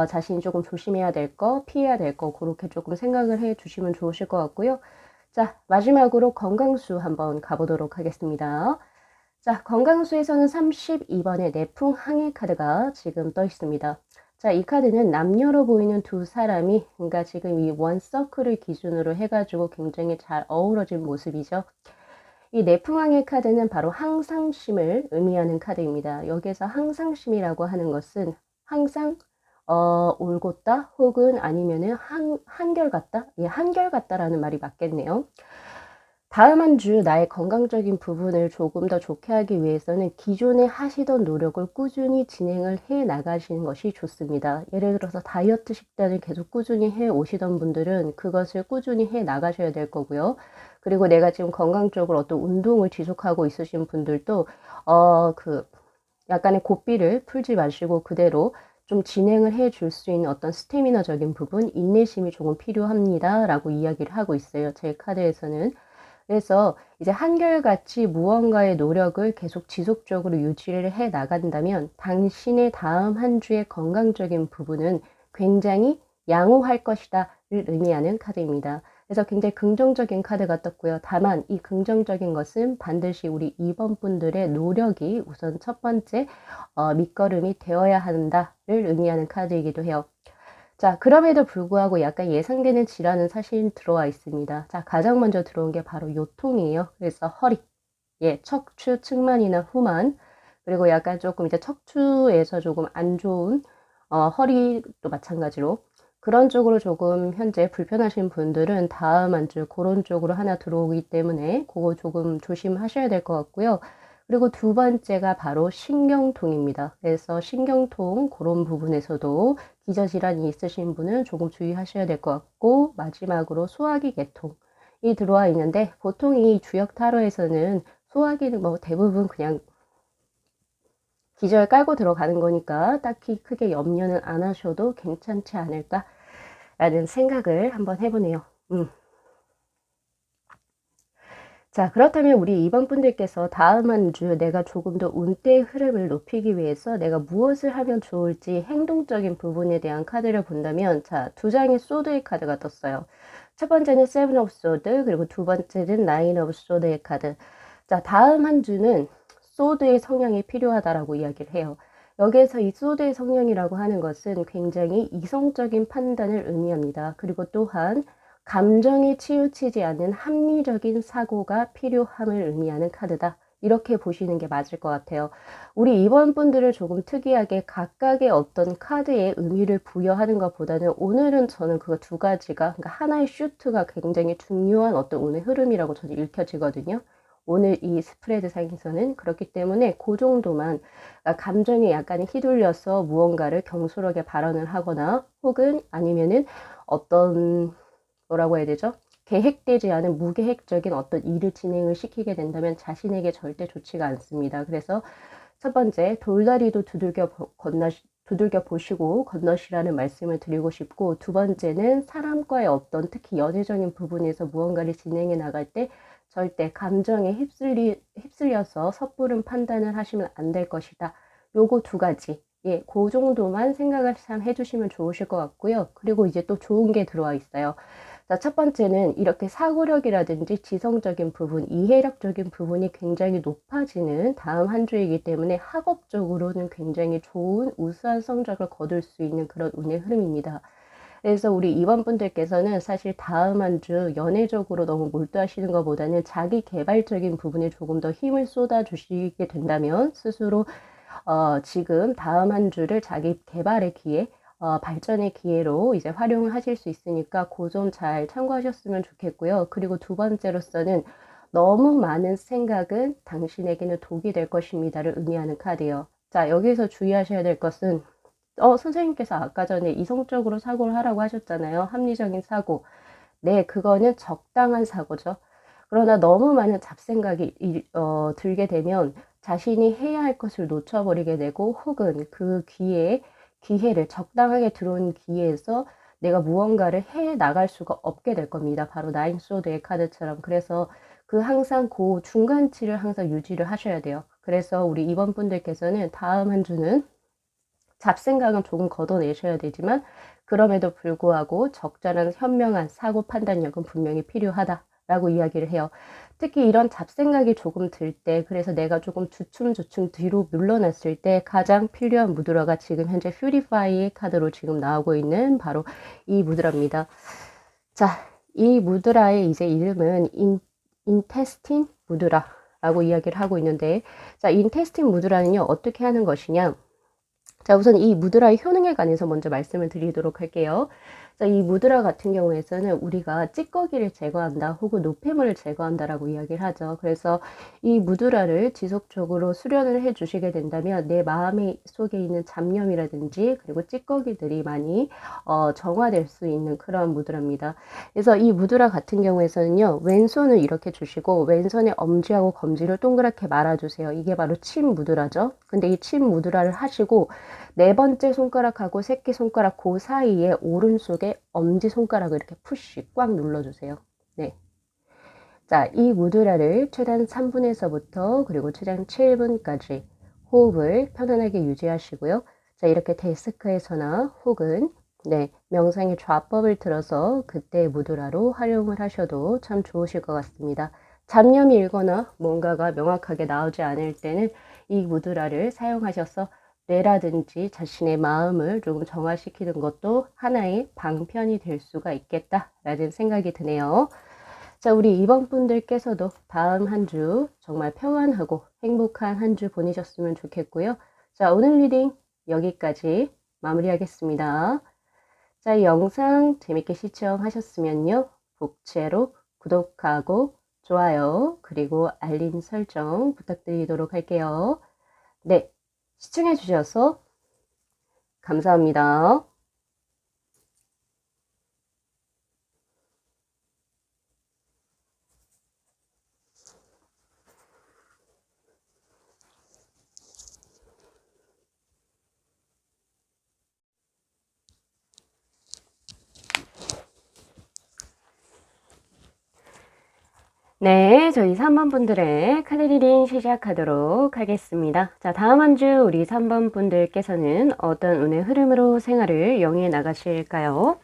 자신이 조금 조심해야 될 거, 피해야 될 거 그렇게 조금 생각을 해 주시면 좋으실 것 같고요. 자, 마지막으로 건강수 한번 가보도록 하겠습니다. 자, 건강수에서는 32번의 내풍항해 카드가 지금 떠 있습니다. 자, 이 카드는 남녀로 보이는 두 사람이, 그러니까 지금 이 원 서클을 기준으로 해가지고 굉장히 잘 어우러진 모습이죠. 이 내풍왕의 카드는 바로 항상심을 의미하는 카드입니다. 여기에서 항상심이라고 하는 것은 항상 올곧다 혹은 아니면은 한결같다? 예, 한결같다라는 말이 맞겠네요. 다음 한 주 나의 건강적인 부분을 조금 더 좋게 하기 위해서는 기존에 하시던 노력을 꾸준히 진행을 해 나가시는 것이 좋습니다. 예를 들어서 다이어트 식단을 계속 꾸준히 해 오시던 분들은 그것을 꾸준히 해 나가셔야 될 거고요. 그리고 내가 지금 건강적으로 어떤 운동을 지속하고 있으신 분들도 약간의 고삐를 풀지 마시고 그대로 좀 진행을 해 줄 수 있는 어떤 스태미너적인 부분, 인내심이 조금 필요합니다 라고 이야기를 하고 있어요. 제 카드에서는. 그래서 이제 한결같이 무언가의 노력을 계속 지속적으로 유지를 해 나간다면 당신의 다음 한 주의 건강적인 부분은 굉장히 양호할 것이다를 의미하는 카드입니다. 그래서 굉장히 긍정적인 카드가 떴고요. 다만 이 긍정적인 것은 반드시 우리 2번 분들의 노력이 우선 첫 번째 밑거름이 되어야 한다를 의미하는 카드이기도 해요. 자, 그럼에도 불구하고 약간 예상되는 질환은 사실 들어와 있습니다. 자, 가장 먼저 들어온 게 바로 요통이에요. 그래서 허리, 예, 척추 측만이나 후만, 그리고 약간 조금 이제 척추에서 조금 안 좋은, 허리도 마찬가지로 그런 쪽으로 조금 현재 불편하신 분들은 다음 한 주 그런 쪽으로 하나 들어오기 때문에 그거 조금 조심하셔야 될 것 같고요. 그리고 두 번째가 바로 신경통입니다. 그래서 신경통 그런 부분에서도 기저질환이 있으신 분은 조금 주의하셔야 될 것 같고, 마지막으로 소화기 계통이 들어와 있는데 보통 이 주역 타로에서는 소화기는 뭐 대부분 그냥 기저에 깔고 들어가는 거니까 딱히 크게 염려는 안 하셔도 괜찮지 않을까라는 생각을 한번 해보네요. 자, 그렇다면 우리 2번 분들께서 다음 한 주 내가 조금 더 운대의 흐름을 높이기 위해서 내가 무엇을 하면 좋을지 행동적인 부분에 대한 카드를 본다면, 자, 두 장의 소드의 카드가 떴어요. 첫 번째는 세븐 오브 소드, 그리고 두 번째는 나인 오브 소드의 카드. 자, 다음 한 주는 소드의 성향이 필요하다라고 이야기를 해요. 여기에서 이 소드의 성향이라고 하는 것은 굉장히 이성적인 판단을 의미합니다. 그리고 또한 감정에 치우치지 않는 합리적인 사고가 필요함을 의미하는 카드다. 이렇게 보시는 게 맞을 것 같아요. 우리 이번 분들을 조금 특이하게 각각의 어떤 카드에 의미를 부여하는 것보다는 오늘은 저는 그 두 가지가, 그러니까 하나의 슈트가 굉장히 중요한 어떤 오늘 흐름이라고 저는 읽혀지거든요. 오늘 이 스프레드 상에서는 그렇기 때문에 그 정도만, 그러니까 감정에 약간 휘둘려서 무언가를 경솔하게 발언을 하거나 혹은 아니면은 어떤 뭐라고 해야 되죠? 계획되지 않은 무계획적인 어떤 일을 진행을 시키게 된다면 자신에게 절대 좋지가 않습니다. 그래서 첫 번째, 돌다리도 두들겨 보시고 건너시라는 말씀을 드리고 싶고, 두 번째는 사람과의 어떤 특히 연애적인 부분에서 무언가를 진행해 나갈 때 절대 감정에 휩쓸려서 섣부른 판단을 하시면 안 될 것이다. 요거 두 가지. 예, 그 정도만 생각을 참 해주시면 좋으실 것 같고요. 그리고 이제 또 좋은 게 들어와 있어요. 자, 첫 번째는 이렇게 사고력이라든지 지성적인 부분, 이해력적인 부분이 굉장히 높아지는 다음 한 주이기 때문에 학업적으로는 굉장히 좋은 우수한 성적을 거둘 수 있는 그런 운의 흐름입니다. 그래서 우리 2번 분들께서는 사실 다음 한 주 연애적으로 너무 몰두하시는 것보다는 자기 개발적인 부분에 조금 더 힘을 쏟아 주시게 된다면 스스로 지금 다음 한 주를 자기 개발의 기회, 발전의 기회로 이제 활용을 하실 수 있으니까 그 점 잘 참고하셨으면 좋겠고요. 그리고 두 번째로서는 너무 많은 생각은 당신에게는 독이 될 것입니다를 의미하는 카드예요. 자, 여기서 주의하셔야 될 것은 선생님께서 아까 전에 이성적으로 사고를 하라고 하셨잖아요. 합리적인 사고. 네, 그거는 적당한 사고죠. 그러나 너무 많은 잡생각이 들게 되면 자신이 해야 할 것을 놓쳐버리게 되고 혹은 그 기회를 적당하게 들어온 기회에서 내가 무언가를 해 나갈 수가 없게 될 겁니다. 바로 나인 소드의 카드처럼. 그래서 항상 그 중간치를 항상 유지를 하셔야 돼요. 그래서 우리 2번 분들께서는 다음 한 주는 잡생각은 조금 걷어내셔야 되지만 그럼에도 불구하고 적절한 현명한 사고 판단력은 분명히 필요하다 라고 이야기를 해요. 특히 이런 잡생각이 조금 들 때, 그래서 내가 조금 주춤주춤 뒤로 물러났을 때 가장 필요한 무드라가 지금 현재 퓨리파이 카드로 지금 나오고 있는 바로 이 무드라입니다. 자, 이 무드라의 이제 이름은 인테스틴 무드라라고 이야기를 하고 있는데, 자, 인테스틴 무드라는요, 어떻게 하는 것이냐? 자, 우선 이 무드라의 효능에 관해서 먼저 말씀을 드리도록 할게요. 자, 이 무드라 같은 경우에서는 우리가 찌꺼기를 제거한다 혹은 노폐물을 제거한다라고 이야기를 하죠. 그래서 이 무드라를 지속적으로 수련을 해 주시게 된다면 내 마음의 속에 있는 잡념이라든지 그리고 찌꺼기들이 많이 정화될 수 있는 그런 무드라입니다. 그래서 이 무드라 같은 경우에서는요, 왼손을 이렇게 주시고 왼손에 엄지하고 검지를 동그랗게 말아주세요. 이게 바로 침 무드라죠. 근데 이 침 무드라를 하시고 네 번째 손가락하고 새끼 손가락 그 사이에 오른손에 엄지 손가락을 이렇게 푸시 꽉 눌러주세요. 네. 자, 이 무드라를 최단 3분에서부터 그리고 최장 7분까지 호흡을 편안하게 유지하시고요. 자, 이렇게 데스크에서나 혹은 명상의 좌법을 들어서 그때 무드라로 활용을 하셔도 참 좋으실 것 같습니다. 잡념이 일거나 뭔가가 명확하게 나오지 않을 때는 이 무드라를 사용하셔서 뇌라든지 자신의 마음을 조금 정화시키는 것도 하나의 방편이 될 수가 있겠다라는 생각이 드네요. 자, 우리 이번 분들께서도 다음 한 주 정말 평안하고 행복한 한 주 보내셨으면 좋겠고요. 자, 오늘 리딩 여기까지 마무리하겠습니다. 자, 이 영상 재밌게 시청하셨으면요, 복채로 구독하고 좋아요 그리고 알림 설정 부탁드리도록 할게요. 네, 시청해 주셔서 감사합니다. 네, 저희 3번 분들의 카드 리딩 시작하도록 하겠습니다. 자, 다음 한 주 우리 3번 분들께서는 어떤 운의 흐름으로 생활을 영위해 나가실까요?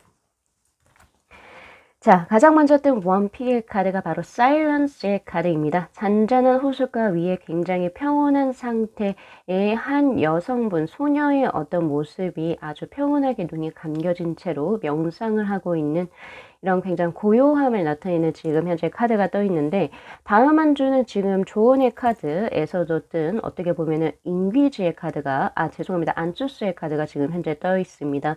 자, 가장 먼저 뜬 원픽의 카드가 바로 사일런스의 카드입니다. 잔잔한 호숫가 위에 굉장히 평온한 상태의 한 여성분, 소녀의 어떤 모습이 아주 평온하게 눈이 감겨진 채로 명상을 하고 있는 이런 굉장히 고요함을 나타내는 지금 현재 카드가 떠 있는데, 다음 한 주는 지금 조언의 카드에서도 뜬 어떻게 보면은 인귀지의 카드가 죄송합니다. 안투스의 카드가 지금 현재 떠 있습니다.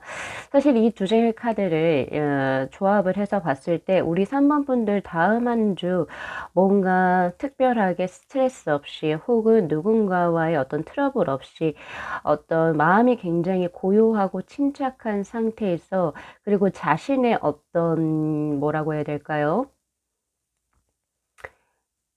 사실 이 두 개의 카드를 조합을 해서 봤을 때 우리 3번 분들 다음 한 주 뭔가 특별하게 스트레스 없이 혹은 누군가와의 어떤 트러블 없이 어떤 마음이 굉장히 고요하고 침착한 상태에서, 그리고 자신의 어떤 뭐라고 해야 될까요?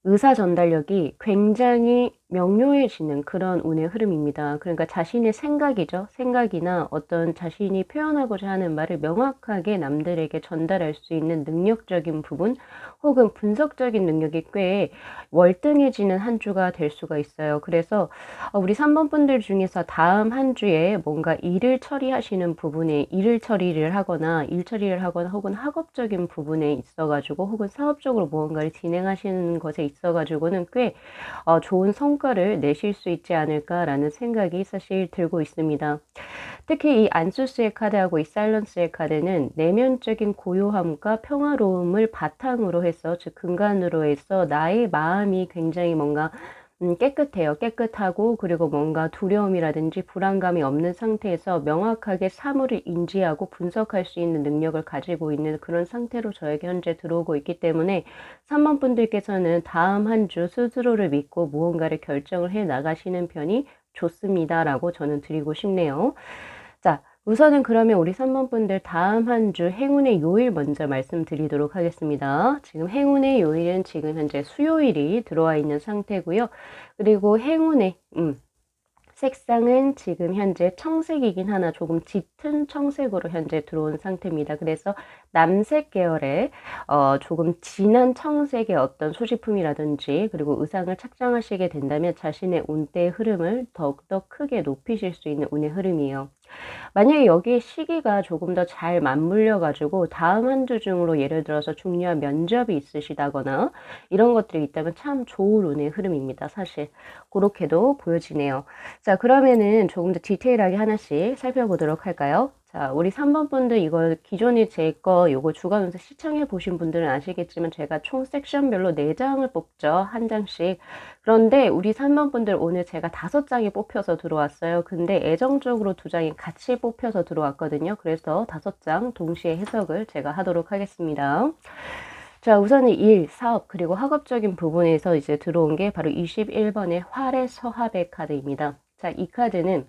의사 전달력이 굉장히 명료해지는 그런 운의 흐름입니다. 그러니까 자신의 생각이죠. 생각이나 어떤 자신이 표현하고자 하는 말을 명확하게 남들에게 전달할 수 있는 능력적인 부분 혹은 분석적인 능력이 꽤 월등해지는 한 주가 될 수가 있어요. 그래서 우리 3번 분들 중에서 다음 한 주에 뭔가 일을 처리하시는 부분에 일을 처리를 하거나 일 처리를 하거나 혹은 학업적인 부분에 있어가지고 혹은 사업적으로 무언가를 진행하시는 것에 있어가지고는 꽤 좋은 성과를 내실 수 있지 않을까라는 생각이 사실 들고 있습니다. 특히 이 안수스의 카드하고 이 사일런스의 카드는 내면적인 고요함과 평화로움을 바탕으로 해서, 즉 근간으로 해서 나의 마음이 굉장히 뭔가 깨끗해요. 깨끗하고 그리고 뭔가 두려움이라든지 불안감이 없는 상태에서 명확하게 사물을 인지하고 분석할 수 있는 능력을 가지고 있는 그런 상태로 저에게 현재 들어오고 있기 때문에 3번 분들께서는 다음 한 주 스스로를 믿고 무언가를 결정을 해 나가시는 편이 좋습니다라고 저는 드리고 싶네요. 자, 우선은 그러면 우리 3번 분들 다음 한 주 행운의 요일 먼저 말씀드리도록 하겠습니다. 지금 행운의 요일은 지금 현재 수요일이 들어와 있는 상태고요. 그리고 행운의 색상은 지금 현재 청색이긴 하나 조금 짙은 청색으로 현재 들어온 상태입니다. 그래서 남색 계열의 조금 진한 청색의 어떤 소지품이라든지 그리고 의상을 착장하시게 된다면 자신의 운대의 흐름을 더욱더 크게 높이실 수 있는 운의 흐름이에요. 만약에 여기에 시기가 조금 더 잘 맞물려 가지고 다음 한 주 중으로 예를 들어서 중요한 면접이 있으시다거나 이런 것들이 있다면 참 좋은 운의 흐름입니다, 사실. 고렇게도 보여지네요. 자, 그러면은 조금 더 디테일하게 하나씩 살펴보도록 할까요? 자, 우리 3번 분들 이거 기존에 제 거 요거 주간 운세 시청해 보신 분들은 아시겠지만 제가 총 섹션별로 4장을 뽑죠. 한 장씩. 그런데 우리 3번 분들 오늘 제가 5장이 뽑혀서 들어왔어요. 근데 애정적으로 2장이 같이 뽑혀서 들어왔거든요. 그래서 5장 동시에 해석을 제가 하도록 하겠습니다. 자, 우선은 일, 사업, 그리고 학업적인 부분에서 이제 들어온 게 바로 21번의 활의 서합의 카드입니다. 자, 이 카드는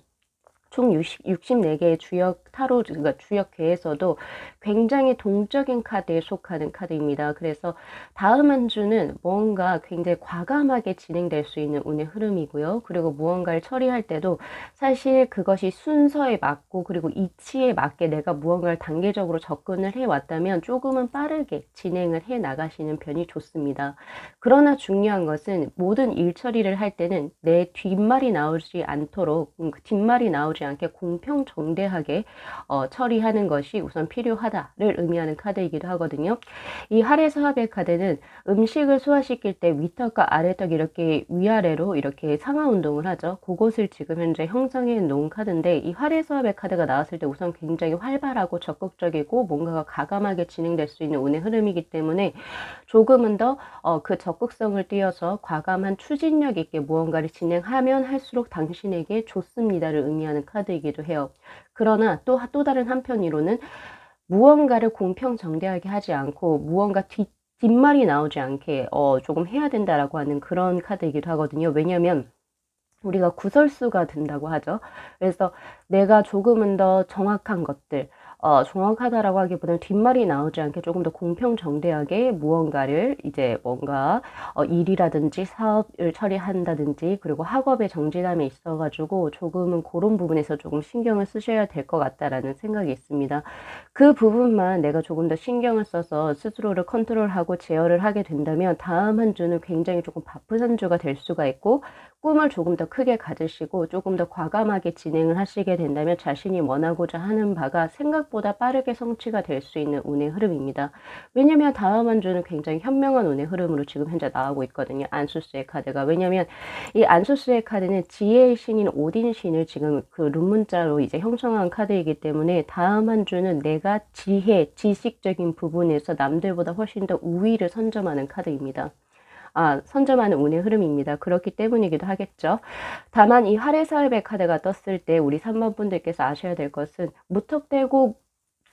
총 64개의 주역 타로, 그러니까 주역계에서도 굉장히 동적인 카드에 속하는 카드입니다. 그래서 다음 한 주는 뭔가 굉장히 과감하게 진행될 수 있는 운의 흐름이고요. 그리고 무언가를 처리할 때도 사실 그것이 순서에 맞고 그리고 이치에 맞게 내가 무언가를 단계적으로 접근을 해왔다면 조금은 빠르게 진행을 해 나가시는 편이 좋습니다. 그러나 중요한 것은 모든 일 처리를 할 때는 내 뒷말이 나오지 않도록, 뒷말이 나오지 않게 공평정대하게 처리하는 것이 우선 필요하다를 의미하는 카드이기도 하거든요. 이 할애서합의 카드는 음식을 소화시킬 때 윗턱과 아래턱 이렇게 위아래로 이렇게 상하 운동을 하죠. 그것을 지금 현재 형성해 놓은 카드인데 이 할애서합의 카드가 나왔을 때 우선 굉장히 활발하고 적극적이고 뭔가가 과감하게 진행될 수 있는 운의 흐름이기 때문에 조금은 더 그 적극성을 띄어서 과감한 추진력 있게 무언가를 진행하면 할수록 당신에게 좋습니다를 의미하는 카드이기도 해요. 그러나 또 다른 한편으로는 무언가를 공평정대하게 하지 않고 무언가 뒷말이 나오지 않게 조금 해야 된다라고 하는 그런 카드이기도 하거든요. 왜냐하면 우리가 구설수가 된다고 하죠. 그래서 내가 조금은 더 정확한 것들, 정확하다라고 하기보다는 뒷말이 나오지 않게 조금 더 공평정대하게 무언가를 이제 뭔가 일이라든지 사업을 처리한다든지 그리고 학업의 정진함에 있어가지고 조금은 그런 부분에서 조금 신경을 쓰셔야 될 것 같다라는 생각이 있습니다. 그 부분만 내가 조금 더 신경을 써서 스스로를 컨트롤하고 제어를 하게 된다면 다음 한 주는 굉장히 조금 바쁜 한 주가 될 수가 있고 꿈을 조금 더 크게 가지시고 조금 더 과감하게 진행을 하시게 된다면 자신이 원하고자 하는 바가 생각보다 빠르게 성취가 될 수 있는 운의 흐름입니다. 왜냐면 다음 한 주는 굉장히 현명한 운의 흐름으로 지금 현재 나오고 있거든요. 안수스의 카드가. 왜냐면 이 안수스의 카드는 지혜의 신인 오딘 신을 지금 그 룬문자로 이제 형성한 카드이기 때문에 다음 한 주는 내가 지혜, 지식적인 부분에서 남들보다 훨씬 더 우위를 선점하는 카드입니다. 선점하는 운의 흐름입니다. 그렇기 때문이기도 하겠죠. 다만 이 할애사업의 카드가 떴을 때 우리 3번 분들께서 아셔야 될 것은 무턱대고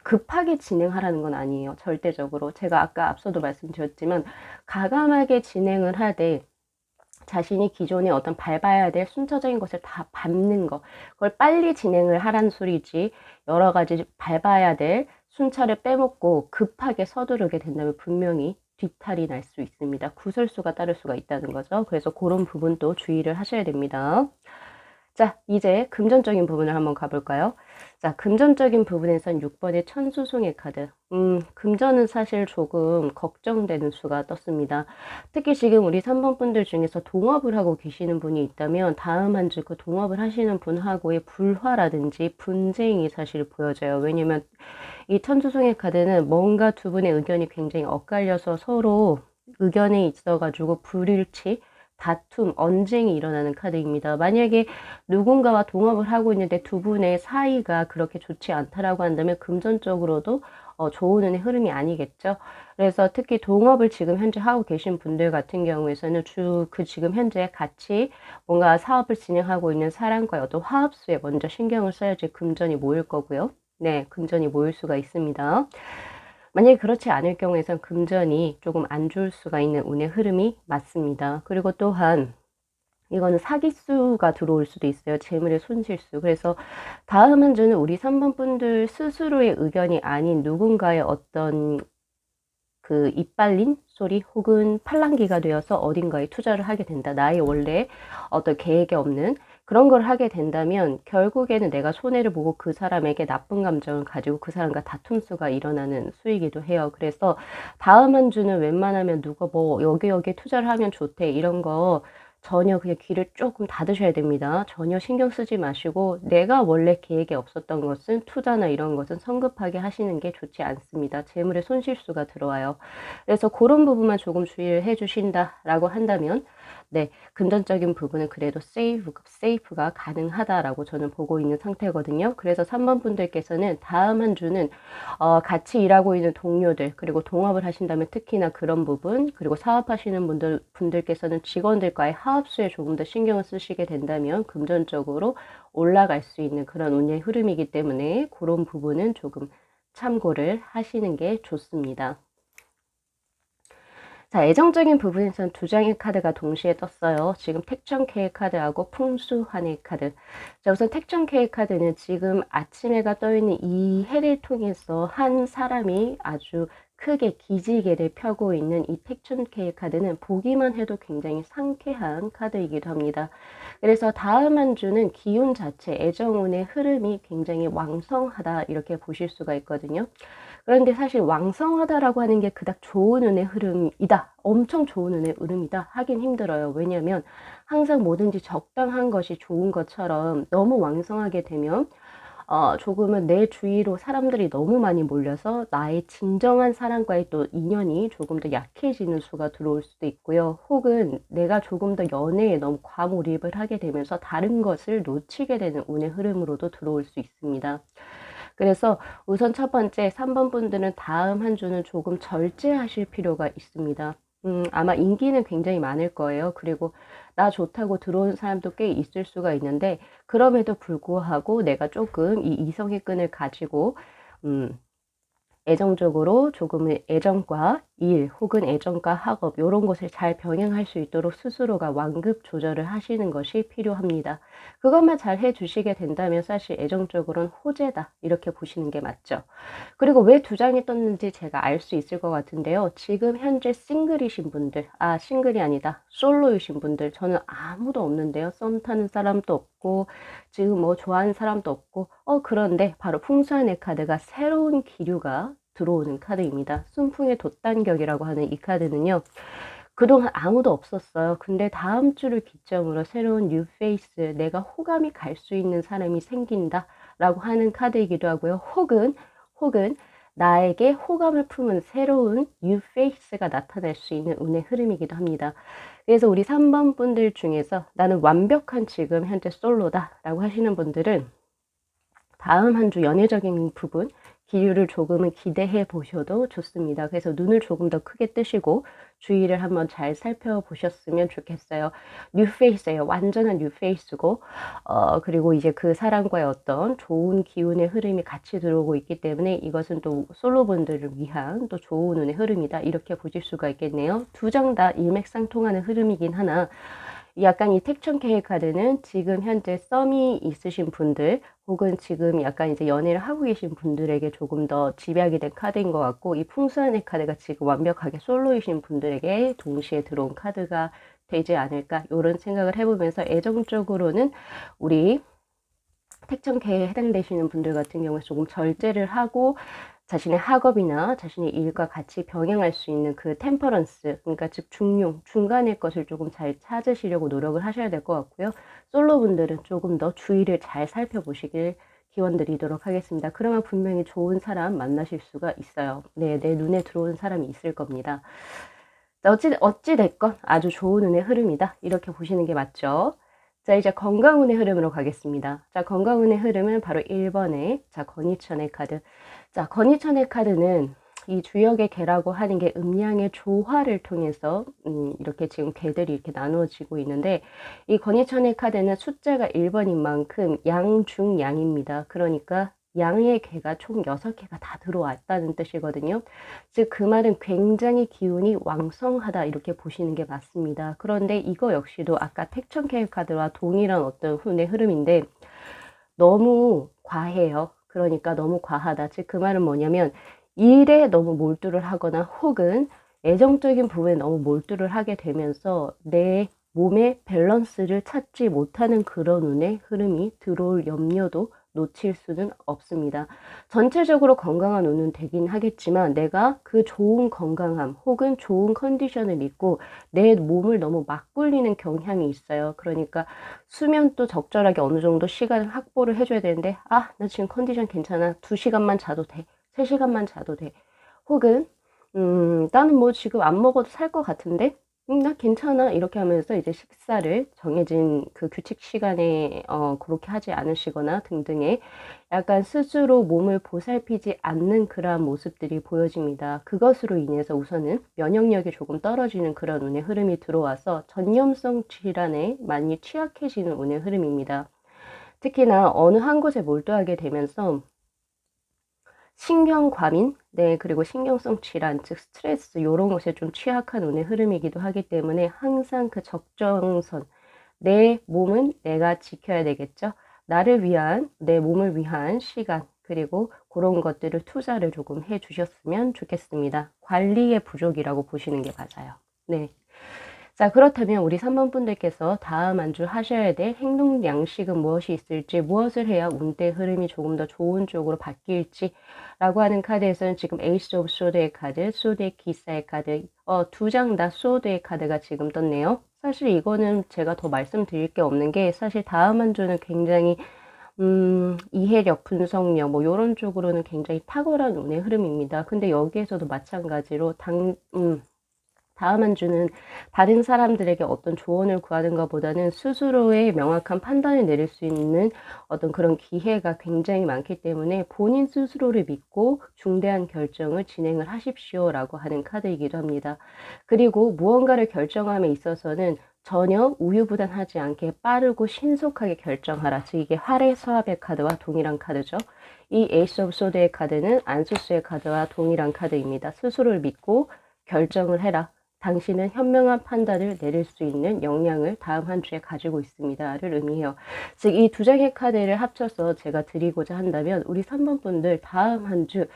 급하게 진행하라는 건 아니에요. 절대적으로. 제가 아까 앞서도 말씀드렸지만 가감하게 진행을 하되 자신이 기존에 어떤 밟아야 될 순차적인 것을 다 밟는 거, 그걸 빨리 진행을 하란 소리지 여러 가지 밟아야 될 순차를 빼먹고 급하게 서두르게 된다면 분명히 뒤탈이 날 수 있습니다. 구설수가 따를 수가 있다는 거죠. 그래서 그런 부분도 주의를 하셔야 됩니다. 자, 이제 금전적인 부분을 한번 가볼까요? 자, 금전적인 부분에선 6번의 천수송의 카드. 금전은 사실 조금 걱정되는 수가 떴습니다. 특히 지금 우리 3번 분들 중에서 동업을 하고 계시는 분이 있다면 다음 한 주 그 동업을 하시는 분하고의 불화라든지 분쟁이 사실 보여져요. 왜냐면 이 천수송의 카드는 뭔가 두 분의 의견이 굉장히 엇갈려서 서로 의견에 있어가지고 불일치, 다툼, 언쟁이 일어나는 카드입니다. 만약에 누군가와 동업을 하고 있는데 두 분의 사이가 그렇게 좋지 않다라고 한다면 금전적으로도 좋은 운의 흐름이 아니겠죠. 그래서 특히 동업을 지금 현재 하고 계신 분들 같은 경우에서는 지금 현재 같이 뭔가 사업을 진행하고 있는 사람과의 어떤 화합수에 먼저 신경을 써야지 금전이 모일 거고요. 네, 금전이 모일 수가 있습니다. 만약에 그렇지 않을 경우에선 금전이 조금 안 좋을 수가 있는 운의 흐름이 맞습니다. 그리고 또한 이거는 사기수가 들어올 수도 있어요. 재물의 손실수. 그래서 다음 한 주는 우리 3번 분들 스스로의 의견이 아닌 누군가의 어떤 그 이빨린 소리 혹은 팔랑귀가 되어서 어딘가에 투자를 하게 된다. 나의 원래 어떤 계획에 없는 그런 걸 하게 된다면 결국에는 내가 손해를 보고 그 사람에게 나쁜 감정을 가지고 그 사람과 다툼수가 일어나는 수이기도 해요. 그래서 다음 한 주는 웬만하면 누가 뭐 여기에 투자를 하면 좋대 이런 거 전혀 그냥 귀를 조금 닫으셔야 됩니다. 전혀 신경 쓰지 마시고 내가 원래 계획에 없었던 것은 투자나 이런 것은 성급하게 하시는 게 좋지 않습니다. 재물에 손실수가 들어와요. 그래서 그런 부분만 조금 주의를 해 주신다라고 한다면 네, 금전적인 부분은 그래도 세이프가 가능하다라고 저는 보고 있는 상태거든요. 그래서 3번 분들께서는 다음 한 주는 같이 일하고 있는 동료들, 그리고 동업을 하신다면 특히나 그런 부분, 그리고 사업하시는 분들께서는 직원들과의 하업수에 조금 더 신경을 쓰시게 된다면 금전적으로 올라갈 수 있는 그런 운의 흐름이기 때문에 그런 부분은 조금 참고를 하시는 게 좋습니다. 자, 애정적인 부분에서는 두 장의 카드가 동시에 떴어요. 지금 택정케이 카드하고 풍수환의 카드. 자, 우선 택정케이 카드는 지금 아침해가 떠있는 이 해를 통해서 한 사람이 아주 크게 기지개를 펴고 있는 이 택정케이 카드는 보기만 해도 굉장히 상쾌한 카드이기도 합니다. 그래서 다음 한 주는 기운 자체, 애정운의 흐름이 굉장히 왕성하다 이렇게 보실 수가 있거든요. 그런데 사실 왕성하다라고 하는 게 그닥 좋은 운의 흐름이다, 엄청 좋은 운의 흐름이다 하긴 힘들어요. 왜냐하면 항상 뭐든지 적당한 것이 좋은 것처럼 너무 왕성하게 되면 조금은 내 주위로 사람들이 너무 많이 몰려서 나의 진정한 사람과의 또 인연이 조금 더 약해지는 수가 들어올 수도 있고요. 혹은 내가 조금 더 연애에 너무 과몰입을 하게 되면서 다른 것을 놓치게 되는 운의 흐름으로도 들어올 수 있습니다. 그래서 우선 첫 번째 3번 분들은 다음 한 주는 조금 절제하실 필요가 있습니다. 아마 인기는 굉장히 많을 거예요. 그리고 나 좋다고 들어온 사람도 꽤 있을 수가 있는데 그럼에도 불구하고 내가 조금 이 이성의 끈을 가지고 애정적으로 조금의 애정과 일 혹은 애정과 학업 이런 것을 잘 병행할 수 있도록 스스로가 완급 조절을 하시는 것이 필요합니다. 그것만 잘 해주시게 된다면 사실 애정적으로는 호재다 이렇게 보시는 게 맞죠. 그리고 왜 두 장이 떴는지 제가 알 수 있을 것 같은데요. 지금 현재 싱글이신 분들, 싱글이 아니다, 솔로이신 분들, 저는 아무도 없는데요. 썸 타는 사람도 없고 지금 뭐 좋아하는 사람도 없고 그런데 바로 풍수한의 카드가 새로운 기류가 들어오는 카드입니다. 순풍의 돛단격이라고 하는 이 카드는요. 그동안 아무도 없었어요. 근데 다음 주를 기점으로 새로운 뉴 페이스, 내가 호감이 갈 수 있는 사람이 생긴다 라고 하는 카드이기도 하고요. 혹은 나에게 호감을 품은 새로운 뉴 페이스가 나타날 수 있는 운의 흐름이기도 합니다. 그래서 우리 3번 분들 중에서 나는 완벽한 지금 현재 솔로다 라고 하시는 분들은 다음 한 주 연애적인 부분 기류를 조금은 기대해 보셔도 좋습니다. 그래서 눈을 조금 더 크게 뜨시고 주위를 한번 잘 살펴보셨으면 좋겠어요. 뉴페이스예요. 완전한 뉴페이스고 그리고 이제 그 사람과의 어떤 좋은 기운의 흐름이 같이 들어오고 있기 때문에 이것은 또 솔로분들을 위한 또 좋은 운의 흐름이다 이렇게 보실 수가 있겠네요. 두 장 다 일맥상통하는 흐름이긴 하나 약간 이 택천케이 카드는 지금 현재 썸이 있으신 분들 혹은 지금 약간 이제 연애를 하고 계신 분들에게 조금 더 집약이 된 카드인 것 같고 이 풍수한의 카드가 지금 완벽하게 솔로이신 분들에게 동시에 들어온 카드가 되지 않을까 이런 생각을 해보면서 애정적으로는 우리 택천케이에 해당되시는 분들 같은 경우에 조금 절제를 하고 자신의 학업이나 자신의 일과 같이 병행할 수 있는 그 템퍼런스, 그러니까 즉 중간의 것을 조금 잘 찾으시려고 노력을 하셔야 될 것 같고요. 솔로분들은 조금 더 주의를 잘 살펴보시길 기원드리도록 하겠습니다. 그러면 분명히 좋은 사람 만나실 수가 있어요. 네, 내 눈에 들어온 사람이 있을 겁니다. 어찌됐건 아주 좋은 운의 흐름이다. 이렇게 보시는 게 맞죠. 자, 이제 건강운의 흐름으로 가겠습니다. 자, 건강운의 흐름은 바로 1번의 건희천의 카드. 자, 건희천의 카드는 이 주역의 개라고 하는 게 음양의 조화를 통해서 이렇게 지금 개들이 이렇게 나누어지고 있는데 이 건희천의 카드는 숫자가 1번인 만큼 양중양입니다. 그러니까 양의 개가 총 6개가 다 들어왔다는 뜻이거든요. 즉 그 말은 굉장히 기운이 왕성하다 이렇게 보시는 게 맞습니다. 그런데 이거 역시도 아까 택천케이 카드와 동일한 어떤 운의 흐름인데 너무 과해요. 그러니까 너무 과하다. 즉 그 말은 뭐냐면 일에 너무 몰두를 하거나 혹은 애정적인 부분에 너무 몰두를 하게 되면서 내 몸의 밸런스를 찾지 못하는 그런 운의 흐름이 들어올 염려도 놓칠 수는 없습니다. 전체적으로 건강한 운은 되긴 하겠지만 내가 그 좋은 건강함 혹은 좋은 컨디션을 믿고 내 몸을 너무 막 굴리는 경향이 있어요. 그러니까 수면도 적절하게 어느 정도 시간을 확보를 해줘야 되는데 나 지금 컨디션 괜찮아. 2시간만 자도 돼. 3시간만 자도 돼. 혹은 나는 뭐 지금 안 먹어도 살 것 같은데 나 괜찮아. 이렇게 하면서 이제 식사를 정해진 그 규칙 시간에 그렇게 하지 않으시거나 등등의 약간 스스로 몸을 보살피지 않는 그러한 모습들이 보여집니다. 그것으로 인해서 우선은 면역력이 조금 떨어지는 그런 운의 흐름이 들어와서 전염성 질환에 많이 취약해지는 운의 흐름입니다. 특히나 어느 한 곳에 몰두하게 되면서 신경과민, 네, 그리고 신경성 질환, 즉 스트레스 요런 것에 좀 취약한 운의 흐름이기도 하기 때문에 항상 그 적정선, 내 몸은 내가 지켜야 되겠죠. 나를 위한, 내 몸을 위한 시간, 그리고 그런 것들을 투자를 조금 해 주셨으면 좋겠습니다. 관리의 부족이라고 보시는 게 맞아요. 네. 자, 그렇다면 우리 3번 분들께서 다음 한 주 하셔야 될 행동 양식은 무엇이 있을지, 무엇을 해야 운대 흐름이 조금 더 좋은 쪽으로 바뀔지 라고 하는 카드에서는 지금 에이스 오브 소드의 카드, 소드의 기사의 카드, 2장 다 소드의 카드가 지금 떴네요. 사실 이거는 제가 더 말씀드릴 게 없는 게, 사실 다음 한 주는 굉장히 이해력, 분석력 뭐 요런 쪽으로는 굉장히 탁월한 운의 흐름입니다. 근데 여기에서도 마찬가지로 다음 한 주는 다른 사람들에게 어떤 조언을 구하는 것보다는 스스로의 명확한 판단을 내릴 수 있는 어떤 그런 기회가 굉장히 많기 때문에 본인 스스로를 믿고 중대한 결정을 진행을 하십시오라고 하는 카드이기도 합니다. 그리고 무언가를 결정함에 있어서는 전혀 우유부단하지 않게 빠르고 신속하게 결정하라. 즉 이게 활의 서합의 카드와 동일한 카드죠. 이 에이스 오브 소드의 카드는 안수스의 카드와 동일한 카드입니다. 스스로를 믿고 결정을 해라. 당신은 현명한 판단을 내릴 수 있는 역량을 다음 한 주에 가지고 있습니다를 의미해요. 즉 이 두 장의 카드를 합쳐서 제가 드리고자 한다면 우리 3번 분들 다음 한 주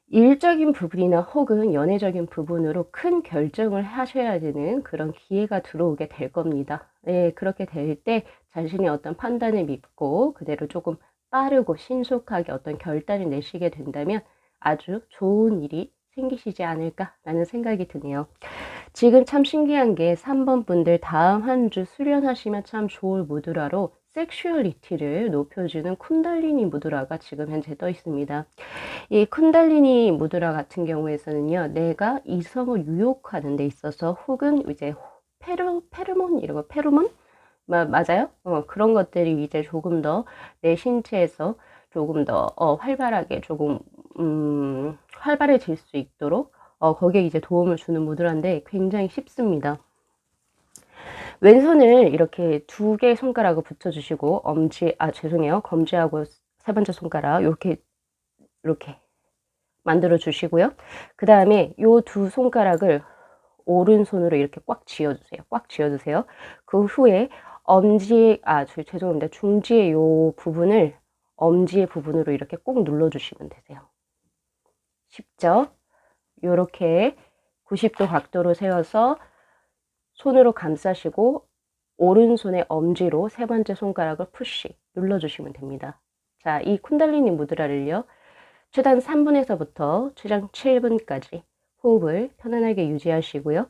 일적인 부분이나 혹은 연애적인 부분으로 큰 결정을 하셔야 되는 그런 기회가 들어오게 될 겁니다. 네, 그렇게 될 때 자신의 어떤 판단을 믿고 그대로 조금 빠르고 신속하게 어떤 결단을 내시게 된다면 아주 좋은 일이 생기시지 않을까라는 생각이 드네요. 지금 참 신기한 게 3번 분들 다음 한 주 수련하시면 참 좋을 무드라로 섹슈얼리티를 높여주는 쿤달리니 무드라가 지금 현재 떠 있습니다. 이 쿤달리니 무드라 같은 경우에서는요, 내가 이성을 유혹하는 데 있어서 혹은 이제 페르몬 이런 거 페로몬 맞아요? 그런 것들이 이제 조금 더 내 신체에서 조금 더 활발하게 조금 활발해질 수 있도록 거기에 이제 도움을 주는 무드라인데 굉장히 쉽습니다. 왼손을 이렇게 2개의 손가락을 붙여주시고 죄송해요. 검지하고 세 번째 손가락 이렇게 만들어 주시고요. 그 다음에 요 2 손가락을 오른손으로 이렇게 꽉 쥐어주세요. 꽉 쥐어주세요. 그 후에 죄송합니다. 중지의 요 부분을 엄지의 부분으로 이렇게 꼭 눌러주시면 되세요. 쉽죠? 요렇게 90도 각도로 세워서 손으로 감싸시고 오른손의 엄지로 세 번째 손가락을 푸시 눌러주시면 됩니다. 자, 이 쿤달리니 무드라를요. 최단 3분에서부터 최장 7분까지 호흡을 편안하게 유지하시고요.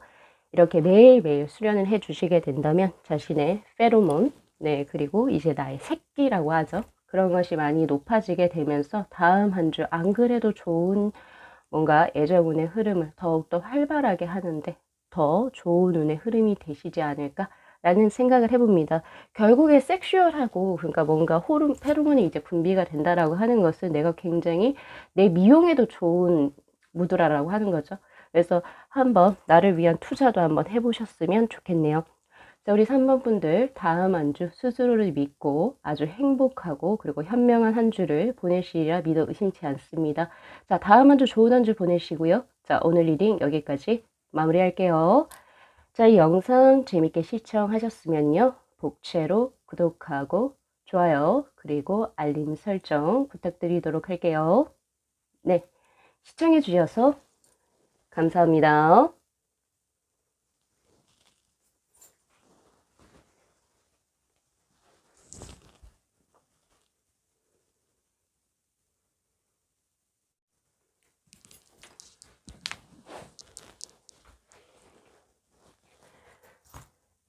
이렇게 매일매일 수련을 해 주시게 된다면 자신의 페로몬, 네, 그리고 이제 나의 새끼라고 하죠. 그런 것이 많이 높아지게 되면서 다음 한 주 안 그래도 좋은 뭔가 애정운의 흐름을 더욱더 활발하게 하는데 더 좋은 운의 흐름이 되시지 않을까라는 생각을 해봅니다. 결국에 섹슈얼하고 그러니까 뭔가 페로몬이 이제 분비가 된다라고 하는 것은 내가 굉장히 내 미용에도 좋은 무드라라고 하는 거죠. 그래서 한번 나를 위한 투자도 한번 해보셨으면 좋겠네요. 자, 우리 3번 분들 다음 한 주 스스로를 믿고 아주 행복하고 그리고 현명한 한 주를 보내시리라 믿어 의심치 않습니다. 자, 다음 한 주 좋은 한 주 보내시고요. 자, 오늘 리딩 여기까지 마무리할게요. 자, 이 영상 재밌게 시청하셨으면요. 복채로 구독하고 좋아요 그리고 알림 설정 부탁드리도록 할게요. 네, 시청해 주셔서 감사합니다.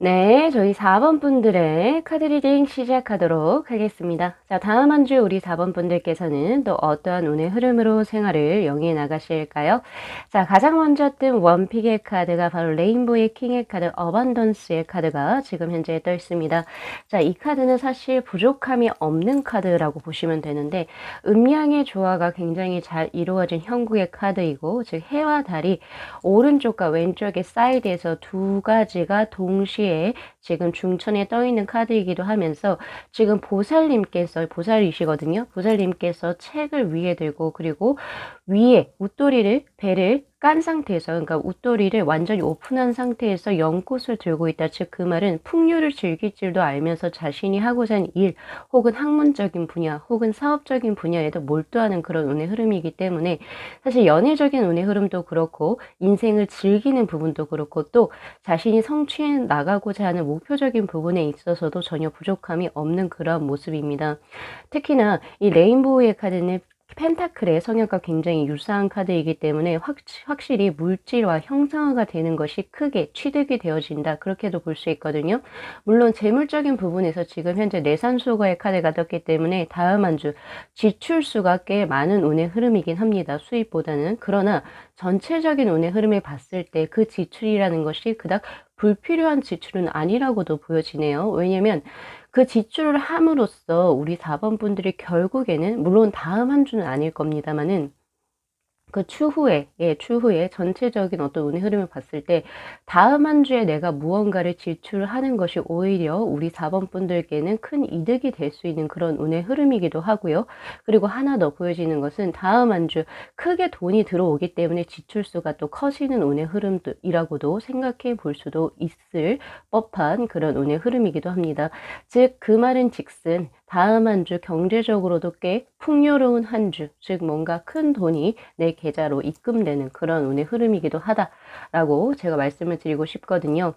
네, 저희 4번 분들의 카드 리딩 시작하도록 하겠습니다. 자, 다음 한 주 우리 4번 분들께서는 또 어떠한 운의 흐름으로 생활을 영위해 나가실까요? 자, 가장 먼저 뜬 원픽의 카드가 바로 레인보의 킹의 카드, 어반던스의 카드가 지금 현재 떠 있습니다. 자, 이 카드는 사실 부족함이 없는 카드라고 보시면 되는데, 음양의 조화가 굉장히 잘 이루어진 형국의 카드이고, 즉 해와 달이 오른쪽과 왼쪽의 사이드에서 두 가지가 동시에 지금 중천에 떠 있는 카드이기도 하면서 지금 보살님께서 보살이시거든요. 보살님께서 책을 위에 들고 그리고 위에 웃도리를 배를 깐 상태에서 그러니까 웃도리를 완전히 오픈한 상태에서 연꽃을 들고 있다. 즉 그 말은 풍류를 즐길 줄도 알면서 자신이 하고자 하는 일 혹은 학문적인 분야 혹은 사업적인 분야에도 몰두하는 그런 운의 흐름이기 때문에 사실 연애적인 운의 흐름도 그렇고 인생을 즐기는 부분도 그렇고 또 자신이 성취해 나가고자 하는 목표적인 부분에 있어서도 전혀 부족함이 없는 그런 모습입니다. 특히나 이 레인보우의 카드는 펜타클의 성향과 굉장히 유사한 카드이기 때문에 확실히 물질화, 형상화가 되는 것이 크게 취득이 되어진다. 그렇게도 볼 수 있거든요. 물론 재물적인 부분에서 지금 현재 내산수거의 카드가 떴기 때문에 다음 한 주 지출수가 꽤 많은 운의 흐름이긴 합니다. 수입보다는. 그러나 전체적인 운의 흐름을 봤을 때 그 지출이라는 것이 그닥 불필요한 지출은 아니라고도 보여지네요. 왜냐면 그 지출을 함으로써 우리 4번 분들이 결국에는 물론 다음 한 주는 아닐 겁니다만은 그 추후에 추후에 전체적인 어떤 운의 흐름을 봤을 때 다음 한 주에 내가 무언가를 지출하는 것이 오히려 우리 4번 분들께는 큰 이득이 될 수 있는 그런 운의 흐름이기도 하고요. 그리고 하나 더 보여지는 것은 다음 한 주 크게 돈이 들어오기 때문에 지출수가 또 커지는 운의 흐름이라고도 생각해 볼 수도 있을 법한 그런 운의 흐름이기도 합니다. 즉 그 말은 즉슨 다음 한 주 경제적으로도 꽤 풍요로운 한 주, 즉 뭔가 큰 돈이 내 계좌로 입금되는 그런 운의 흐름이기도 하다라고 제가 말씀을 드리고 싶거든요.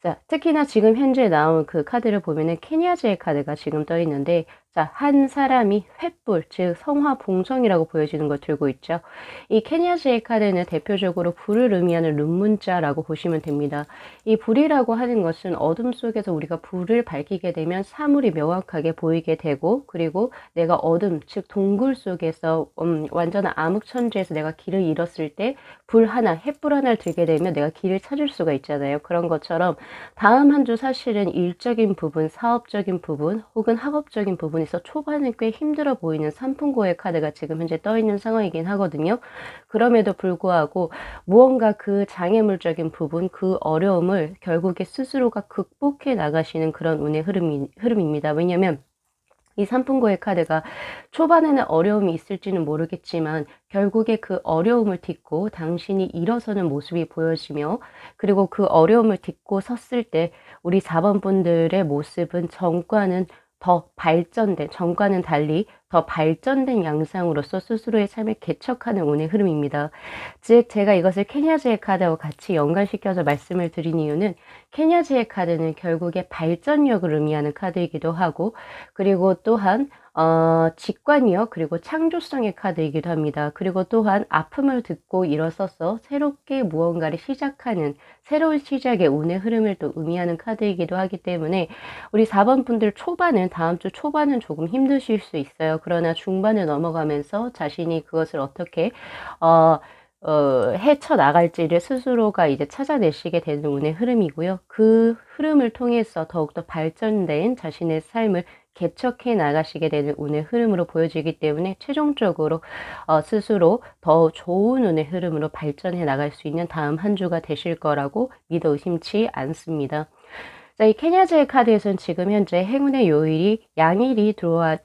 자, 특히나 지금 현재 나온 그 카드를 보면은 케냐즈의 카드가 지금 떠 있는데, 자, 한 사람이 횃불, 즉 성화 봉성이라고 보여지는 걸 들고 있죠. 이 케냐즈의 카드는 대표적으로 불을 의미하는 룬문자라고 보시면 됩니다. 이 불이라고 하는 것은 어둠 속에서 우리가 불을 밝히게 되면 사물이 명확하게 보이게 되고, 그리고 내가 어둠, 즉 동굴 속에서 완전한 암흑천지에서 내가 길을 잃었을 때 불 하나, 횃불 하나를 들게 되면 내가 길을 찾을 수가 있잖아요. 그런 것처럼 다음 한 주 사실은 일적인 부분, 사업적인 부분, 혹은 학업적인 부분에서 초반에 꽤 힘들어 보이는 삼풍고의 카드가 지금 현재 떠 있는 상황이긴 하거든요. 그럼에도 불구하고 무언가 그 장애물적인 부분, 그 어려움을 결국에 스스로가 극복해 나가시는 그런 운의 흐름입니다. 왜냐면 이 삼풍고의 카드가 초반에는 어려움이 있을지는 모르겠지만 결국에 그 어려움을 딛고 당신이 일어서는 모습이 보여지며 그리고 그 어려움을 딛고 섰을 때 우리 4번 분들의 모습은 전과는 달리 더 발전된 양상으로서 스스로의 삶을 개척하는 운의 흐름입니다. 즉 제가 이것을 케냐즈의 카드하고 같이 연관시켜서 말씀을 드린 이유는 케냐즈의 카드는 결국에 발전력을 의미하는 카드이기도 하고 그리고 또한 직관이요. 그리고 창조성의 카드이기도 합니다. 그리고 또한 아픔을 듣고 일어서서 새롭게 무언가를 시작하는 새로운 시작의 운의 흐름을 또 의미하는 카드이기도 하기 때문에 우리 4번 분들 다음 주 초반은 조금 힘드실 수 있어요. 그러나 중반을 넘어가면서 자신이 그것을 어떻게 헤쳐나갈지를 스스로가 이제 찾아내시게 되는 운의 흐름이고요. 그 흐름을 통해서 더욱더 발전된 자신의 삶을 개척해 나가시게 되는 운의 흐름으로 보여지기 때문에 최종적으로 스스로 더 좋은 운의 흐름으로 발전해 나갈 수 있는 다음 한 주가 되실 거라고 믿어 의심치 않습니다. 자, 이 케냐즈의 카드에서는 지금 현재 행운의 요일이 양일이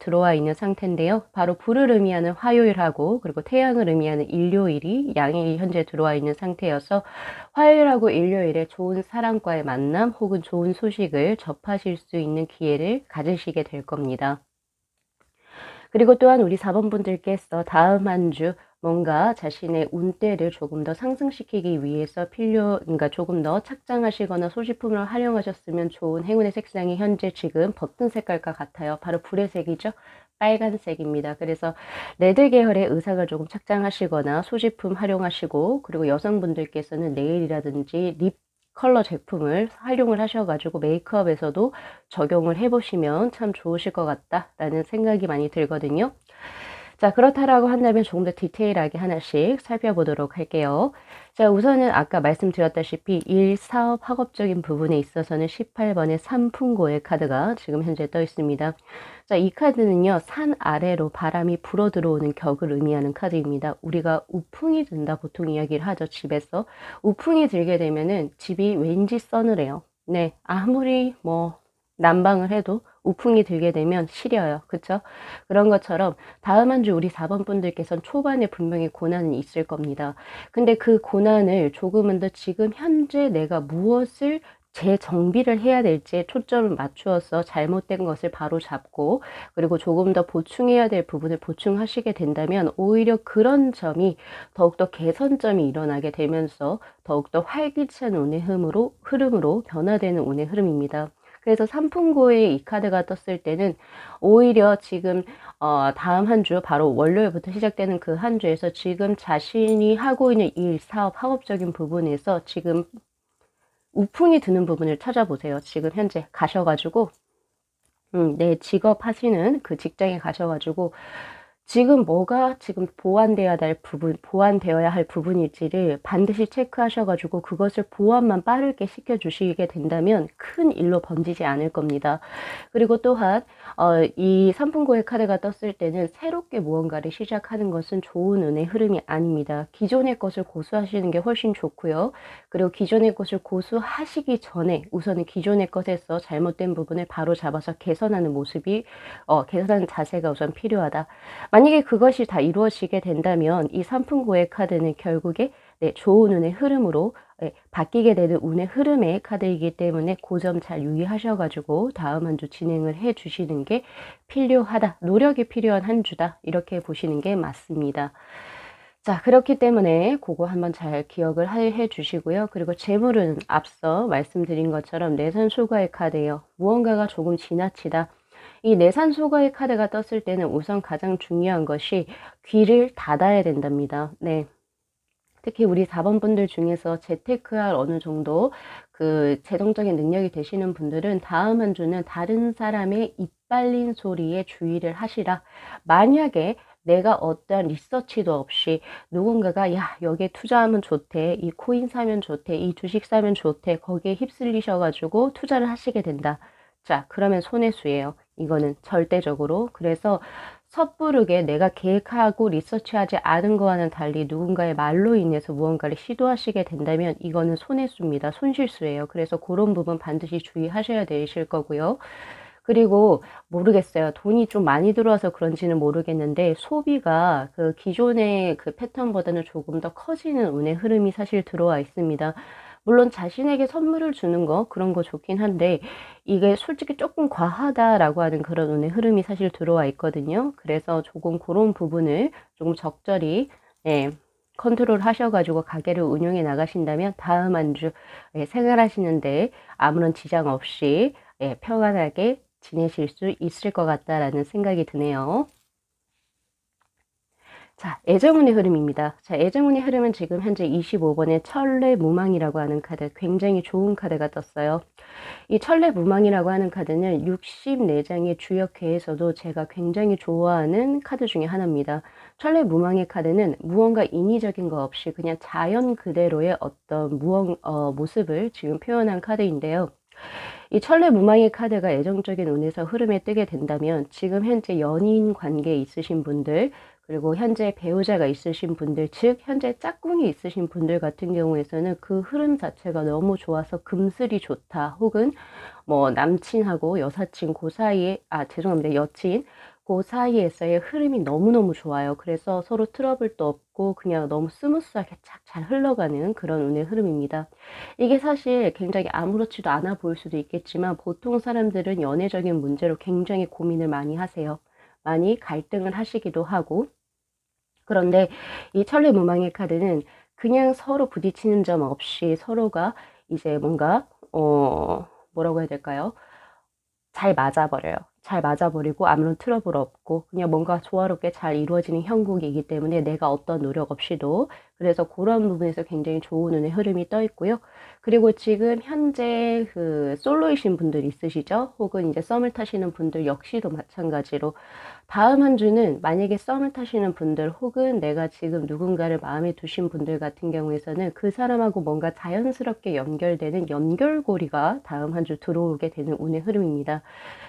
들어와 있는 상태인데요. 바로 불을 의미하는 화요일하고 그리고 태양을 의미하는 일요일이 양일이 현재 들어와 있는 상태여서 화요일하고 일요일에 좋은 사람과의 만남 혹은 좋은 소식을 접하실 수 있는 기회를 가지시게 될 겁니다. 그리고 또한 우리 4번 분들께서 다음 한 주 뭔가 자신의 운대를 조금 더 상승시키기 위해서 그러니까 조금 더 착장하시거나 소지품을 활용하셨으면 좋은 행운의 색상이 현재 지금 버튼 색깔과 같아요. 바로 불의 색이죠. 빨간색입니다. 그래서 레드 계열의 의상을 조금 착장하시거나 소지품 활용하시고 그리고 여성분들께서는 네일이라든지 립 컬러 제품을 활용을 하셔가지고 메이크업에서도 적용을 해보시면 참 좋으실 것 같다라는 생각이 많이 들거든요. 자, 그렇다라고 한다면 조금 더 디테일하게 하나씩 살펴보도록 할게요. 자, 우선은 아까 말씀드렸다시피 일, 사업, 학업적인 부분에 있어서는 18번의 삼풍고의 카드가 지금 현재 떠 있습니다. 자, 이 카드는요, 산 아래로 바람이 불어 들어오는 격을 의미하는 카드입니다. 우리가 우풍이 든다 보통 이야기를 하죠, 집에서. 우풍이 들게 되면은 집이 왠지 서늘해요. 네, 아무리 뭐 난방을 해도 우풍이 들게 되면 시려요. 그쵸? 그런 것처럼 다음 한 주 우리 4번 분들께서는 초반에 분명히 고난이 있을 겁니다. 근데 그 고난을 조금은 더 지금 현재 내가 무엇을 재정비를 해야 될지에 초점을 맞추어서 잘못된 것을 바로 잡고, 그리고 조금 더 보충해야 될 부분을 보충하시게 된다면 오히려 그런 점이 더욱더 개선점이 일어나게 되면서 더욱더 활기찬 운의 흐름으로 변화되는 운의 흐름입니다. 그래서 삼풍고의 이 카드가 떴을 때는 오히려 지금 다음 한 주 바로 월요일부터 시작되는 그 한 주에서 지금 자신이 하고 있는 일, 사업, 학업적인 부분에서 지금 우풍이 드는 부분을 찾아보세요. 지금 현재 가셔가지고 내 직업 하시는 그 직장에 가셔가지고 지금 뭐가 지금 보완되어야 할 부분일지를 반드시 체크하셔가지고 그것을 보완만 빠르게 시켜주시게 된다면 큰 일로 번지지 않을 겁니다. 그리고 또한 이 삼풍고의 카드가 떴을 때는 새롭게 무언가를 시작하는 것은 좋은 운의 흐름이 아닙니다. 기존의 것을 고수하시는 게 훨씬 좋고요. 그리고 기존의 것을 고수하시기 전에 우선은 기존의 것에서 잘못된 부분을 바로 잡아서 개선하는 모습이 개선하는 자세가 우선 필요하다. 만약에 그것이 다 이루어지게 된다면 이 삼풍고의 카드는 결국에 좋은 운의 흐름으로 바뀌게 되는 운의 흐름의 카드이기 때문에 그 점 잘 유의하셔가지고 다음 한 주 진행을 해 주시는 게 필요하다. 노력이 필요한 한 주다. 이렇게 보시는 게 맞습니다. 자, 그렇기 때문에 그거 한번 잘 기억을 해 주시고요. 그리고 재물은 앞서 말씀드린 것처럼 내산소가의 카드예요. 무언가가 조금 지나치다. 이 내산소가의 카드가 떴을 때는 우선 가장 중요한 것이 귀를 닫아야 된답니다. 네. 특히 우리 4번 분들 중에서 재테크할 어느 정도 그 재정적인 능력이 되시는 분들은 다음 한 주는 다른 사람의 입 빨린 소리에 주의를 하시라. 만약에 내가 어떠한 리서치도 없이 누군가가 야 여기에 투자하면 좋대, 이 코인 사면 좋대, 이 주식 사면 좋대, 거기에 휩쓸리셔가지고 투자를 하시게 된다. 자, 그러면 손해수예요. 이거는 절대적으로. 그래서 섣부르게 내가 계획하고 리서치하지 않은 거와는 달리 누군가의 말로 인해서 무언가를 시도하시게 된다면 이거는 손해수입니다. 손실수예요. 그래서 그런 부분 반드시 주의하셔야 되실 거고요. 그리고 모르겠어요. 돈이 좀 많이 들어와서 그런지는 모르겠는데 소비가 그 기존의 그 패턴보다는 조금 더 커지는 운의 흐름이 사실 들어와 있습니다. 물론 자신에게 선물을 주는 거 그런 거 좋긴 한데 이게 솔직히 조금 과하다라고 하는 그런 운의 흐름이 사실 들어와 있거든요. 그래서 조금 그런 부분을 조금 적절히 컨트롤 하셔가지고 가게를 운영해 나가신다면 다음 한 주 생활하시는데 아무런 지장 없이 평안하게 지내실 수 있을 것 같다라는 생각이 드네요. 자, 애정운의 흐름입니다. 자, 애정운의 흐름은 지금 현재 25번의 천례무망이라고 하는 카드, 굉장히 좋은 카드가 떴어요. 이 천례무망이라고 하는 카드는 64장의 주역회에서도 제가 굉장히 좋아하는 카드 중에 하나입니다. 천례무망의 카드는 무언가 인위적인 거 없이 그냥 자연 그대로의 어떤 모습을 지금 표현한 카드인데요. 이 천례무망의 카드가 애정적인 운에서 흐름에 뜨게 된다면 지금 현재 연인 관계에 있으신 분들, 그리고 현재 배우자가 있으신 분들, 즉 현재 짝꿍이 있으신 분들 같은 경우에서는 그 흐름 자체가 너무 좋아서 금슬이 좋다, 혹은 뭐 남친하고 여사친 그 사이에 죄송합니다, 여친 그 사이에서의 흐름이 너무너무 좋아요. 그래서 서로 트러블도 없고 그냥 너무 스무스하게 착 잘 흘러가는 그런 운의 흐름입니다. 이게 사실 굉장히 아무렇지도 않아 보일 수도 있겠지만 보통 사람들은 연애적인 문제로 굉장히 고민을 많이 하세요. 많이 갈등을 하시기도 하고. 그런데 이 천례무망의 카드는 그냥 서로 부딪히는 점 없이 서로가 이제 뭔가 뭐라고 해야 될까요? 잘 맞아버려요. 잘 맞아버리고 아무런 트러블 없고 그냥 뭔가 조화롭게 잘 이루어지는 형국이기 때문에 내가 어떤 노력 없이도, 그래서 그런 부분에서 굉장히 좋은 운의 흐름이 떠 있고요. 그리고 지금 현재 그 솔로이신 분들 있으시죠? 혹은 이제 썸을 타시는 분들 역시도 마찬가지로 다음 한 주는 만약에 썸을 타시는 분들 혹은 내가 지금 누군가를 마음에 두신 분들 같은 경우에서는 그 사람하고 뭔가 자연스럽게 연결되는 연결고리가 다음 한 주 들어오게 되는 운의 흐름입니다.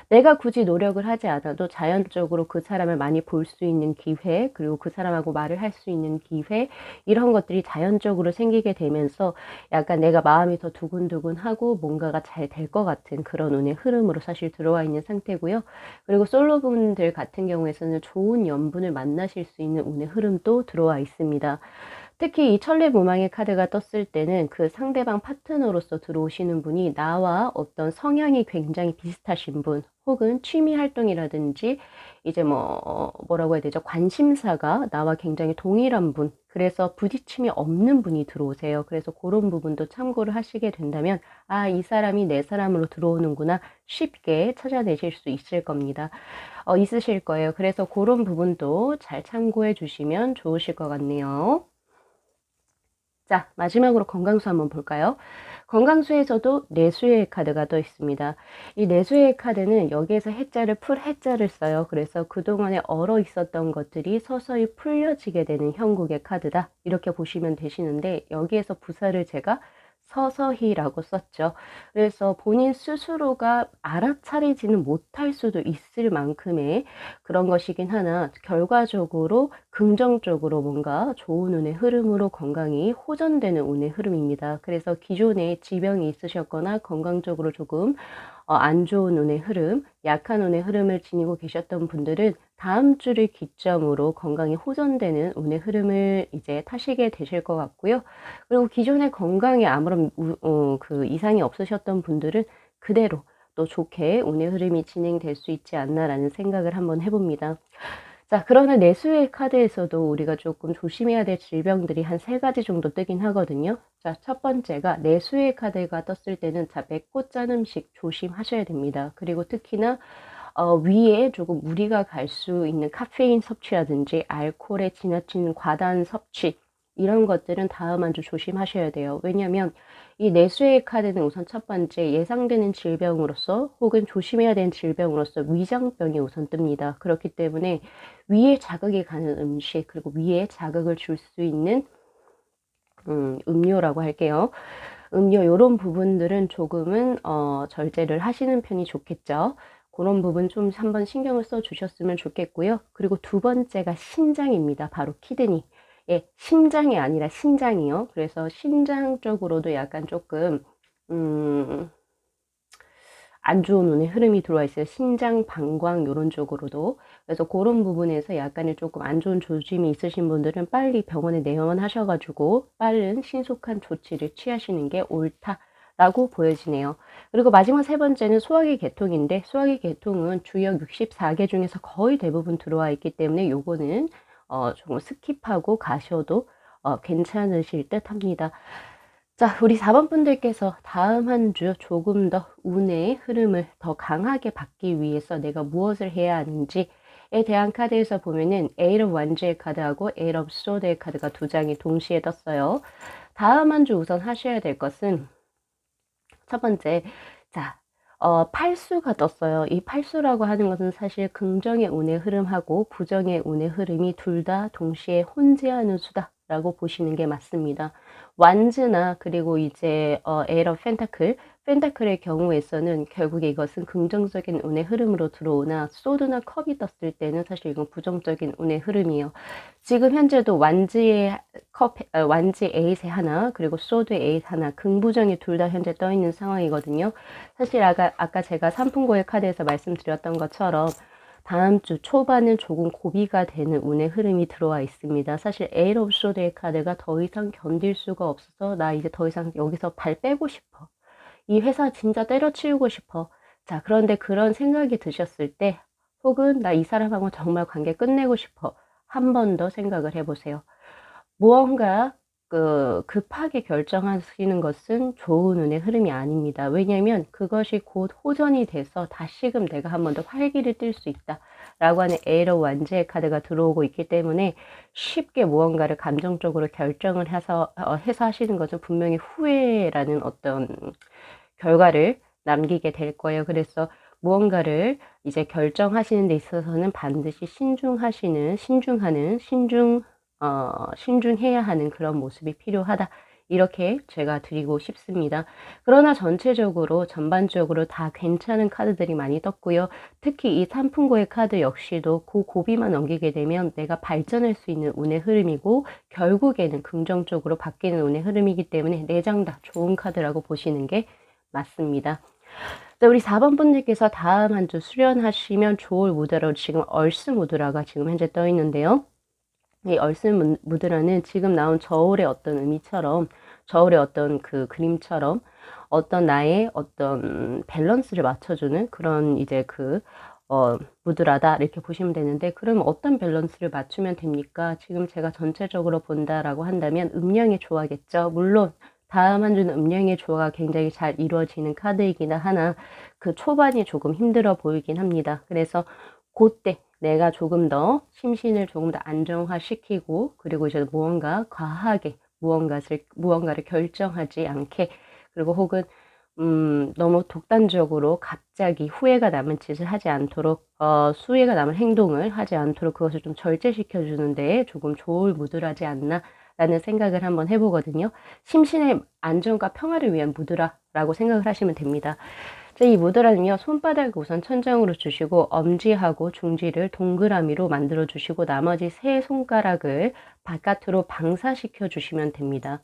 내가 굳이 노력을 하지 않아도 자연적으로 그 사람을 많이 볼 수 있는 기회, 그리고 그 사람하고 말을 할 수 있는 기회, 이런 것들이 자연적으로 생기게 되면서 약간 내가 마음이 더 두근두근하고 뭔가가 잘 될 것 같은 그런 운의 흐름으로 사실 들어와 있는 상태고요. 그리고 솔로분들 같은 경우에서는 좋은 연분을 만나실 수 있는 운의 흐름도 들어와 있습니다. 특히 이 천리무망의 카드가 떴을 때는 그 상대방 파트너로서 들어오시는 분이 나와 어떤 성향이 굉장히 비슷하신 분, 혹은 취미 활동이라든지 이제 뭐라고 해야 되죠? 관심사가 나와 굉장히 동일한 분, 그래서 부딪힘이 없는 분이 들어오세요. 그래서 그런 부분도 참고를 하시게 된다면 아, 이 사람이 내 사람으로 들어오는구나 쉽게 찾아내실 수 있을 겁니다. 있으실 거예요. 그래서 그런 부분도 잘 참고해 주시면 좋으실 것 같네요. 자, 마지막으로 건강수 한번 볼까요? 건강수에서도 내수의 카드가 떠 있습니다. 이 내수의 카드는 여기에서 해자를 풀 해자를 써요. 그래서 그동안에 얼어 있었던 것들이 서서히 풀려지게 되는 형국의 카드다. 이렇게 보시면 되시는데 여기에서 부사를 제가 서서히라고 썼죠. 그래서 본인 스스로가 알아차리지는 못할 수도 있을 만큼의 그런 것이긴 하나 결과적으로 긍정적으로 뭔가 좋은 운의 흐름으로 건강이 호전되는 운의 흐름입니다. 그래서 기존에 지병이 있으셨거나 건강적으로 조금 안 좋은 운의 흐름, 약한 운의 흐름을 지니고 계셨던 분들은 다음 주를 기점으로 건강이 호전되는 운의 흐름을 이제 타시게 되실 것 같고요. 그리고 기존에 건강에 아무런 그 이상이 없으셨던 분들은 그대로 또 좋게 운의 흐름이 진행될 수 있지 않나라는 생각을 한번 해봅니다. 자, 그러나 내수의 카드에서도 우리가 조금 조심해야 될 질병들이 한 3가지 정도 뜨긴 하거든요. 자, 첫 번째가 내수의 카드가 떴을 때는 자, 맵고 짠 음식 조심하셔야 됩니다. 그리고 특히나 위에 조금 무리가 갈 수 있는 카페인 섭취라든지 알코올에 지나친 과다한 섭취, 이런 것들은 다음 한 주 조심하셔야 돼요. 왜냐하면 이 내수의 카드는 우선 첫 번째 예상되는 질병으로서 혹은 조심해야 되는 질병으로서 위장병이 우선 뜹니다. 그렇기 때문에 위에 자극이 가는 음식, 그리고 위에 자극을 줄 수 있는 음료라고 할게요. 음료 요런 부분들은 조금은 절제를 하시는 편이 좋겠죠. 그런 부분 좀 한번 신경을 써 주셨으면 좋겠고요. 그리고 두 번째가 신장입니다. 바로 키드니. 예, 심장이 아니라 신장이요. 그래서 신장 쪽으로도 약간 조금 안 좋은 운의 흐름이 들어와 있어요. 신장, 방광 요런 쪽으로도. 그래서 그런 부분에서 약간의 조금 안 좋은 조짐이 있으신 분들은 빨리 병원에 내원하셔 가지고 빠른 신속한 조치를 취하시는 게 옳다라고 보여지네요. 그리고 마지막 세 번째는 소화기 계통인데 소화기 계통은 주역 64개 중에서 거의 대부분 들어와 있기 때문에 요거는 조금 스킵하고 가셔도 괜찮으실 듯 합니다. 자, 우리 4번 분들께서 다음 한 주 조금 더 운의 흐름을 더 강하게 받기 위해서 내가 무엇을 해야 하는지에 대한 카드에서 보면은 에잇 오브 완즈의 카드하고 에잇 오브 소드의 카드가 두 장이 동시에 떴어요. 다음 한 주 우선 하셔야 될 것은 첫 번째, 자, 팔수가 떴어요. 이 팔수라고 하는 것은 사실 긍정의 운의 흐름하고 부정의 운의 흐름이 둘 다 동시에 혼재하는 수다라고 보시는 게 맞습니다. 완즈나 그리고 이제 에잇 오브 펜타클의 경우에서는 결국에 이것은 긍정적인 운의 흐름으로 들어오나 소드나 컵이 떴을 때는 사실 이건 부정적인 운의 흐름이에요. 지금 현재도 완즈의 완즈 에잇의 하나, 그리고 소드의 에잇 하나, 긍부정이 둘 다 현재 떠 있는 상황이거든요. 사실 아까 제가 삼풍고의 카드에서 말씀드렸던 것처럼 다음 주 초반은 조금 고비가 되는 운의 흐름이 들어와 있습니다. 사실 에잇 오브 소드의 카드가 더 이상 견딜 수가 없어서 나 이제 더 이상 여기서 발 빼고 싶어. 이 회사 진짜 때려치우고 싶어. 자, 그런데 그런 생각이 드셨을 때 혹은 나 이 사람하고 정말 관계 끝내고 싶어. 한 번 더 생각을 해보세요. 무언가 급하게 결정하시는 것은 좋은 운의 흐름이 아닙니다. 왜냐하면 그것이 곧 호전이 돼서 다시금 내가 한 번 더 활기를 띨 수 있다라고 하는 에러 완제의 카드가 들어오고 있기 때문에 쉽게 무언가를 감정적으로 결정을 해서 하시는 것은 분명히 후회라는 어떤 결과를 남기게 될 거예요. 그래서 무언가를 이제 결정하시는 데 있어서는 반드시 신중해야 하는 그런 모습이 필요하다. 이렇게 제가 드리고 싶습니다. 그러나 전반적으로 다 괜찮은 카드들이 많이 떴고요. 특히 이 삼풍고의 카드 역시도 그 고비만 넘기게 되면 내가 발전할 수 있는 운의 흐름이고 결국에는 긍정적으로 바뀌는 운의 흐름이기 때문에 4장 다 좋은 카드라고 보시는 게 맞습니다. 자, 우리 4번 분들께서 다음 한 주 수련하시면 좋을 무드라로 지금 얼스 무드라가 지금 현재 떠 있는데요. 이 얼스 무드라는 지금 나온 저울의 어떤 의미처럼, 저울의 어떤 그 그림처럼 어떤 나의 어떤 밸런스를 맞춰주는 그런 이제 무드라다 이렇게 보시면 되는데, 그럼 어떤 밸런스를 맞추면 됩니까? 지금 제가 전체적으로 본다라고 한다면 음량의 조화겠죠. 물론 다음 한 주는 음량의 조화가 굉장히 잘 이루어지는 카드이긴 하나 그 초반이 조금 힘들어 보이긴 합니다. 그래서 그때 내가 조금 더 심신을 조금 더 안정화시키고, 그리고 이제 무언가 과하게 무언가를 결정하지 않게, 그리고 혹은 너무 독단적으로 갑자기 후회가 남은 짓을 하지 않도록, 후회가 남은 행동을 하지 않도록 그것을 좀 절제시켜 주는데 조금 좋을 무드라지 않나 라는 생각을 한번 해보거든요. 심신의 안정과 평화를 위한 무드라라고 생각을 하시면 됩니다. 자, 이 무드라는요, 손바닥을 우선 천장으로 주시고 엄지하고 중지를 동그라미로 만들어 주시고 나머지 세 손가락을 바깥으로 방사시켜 주시면 됩니다.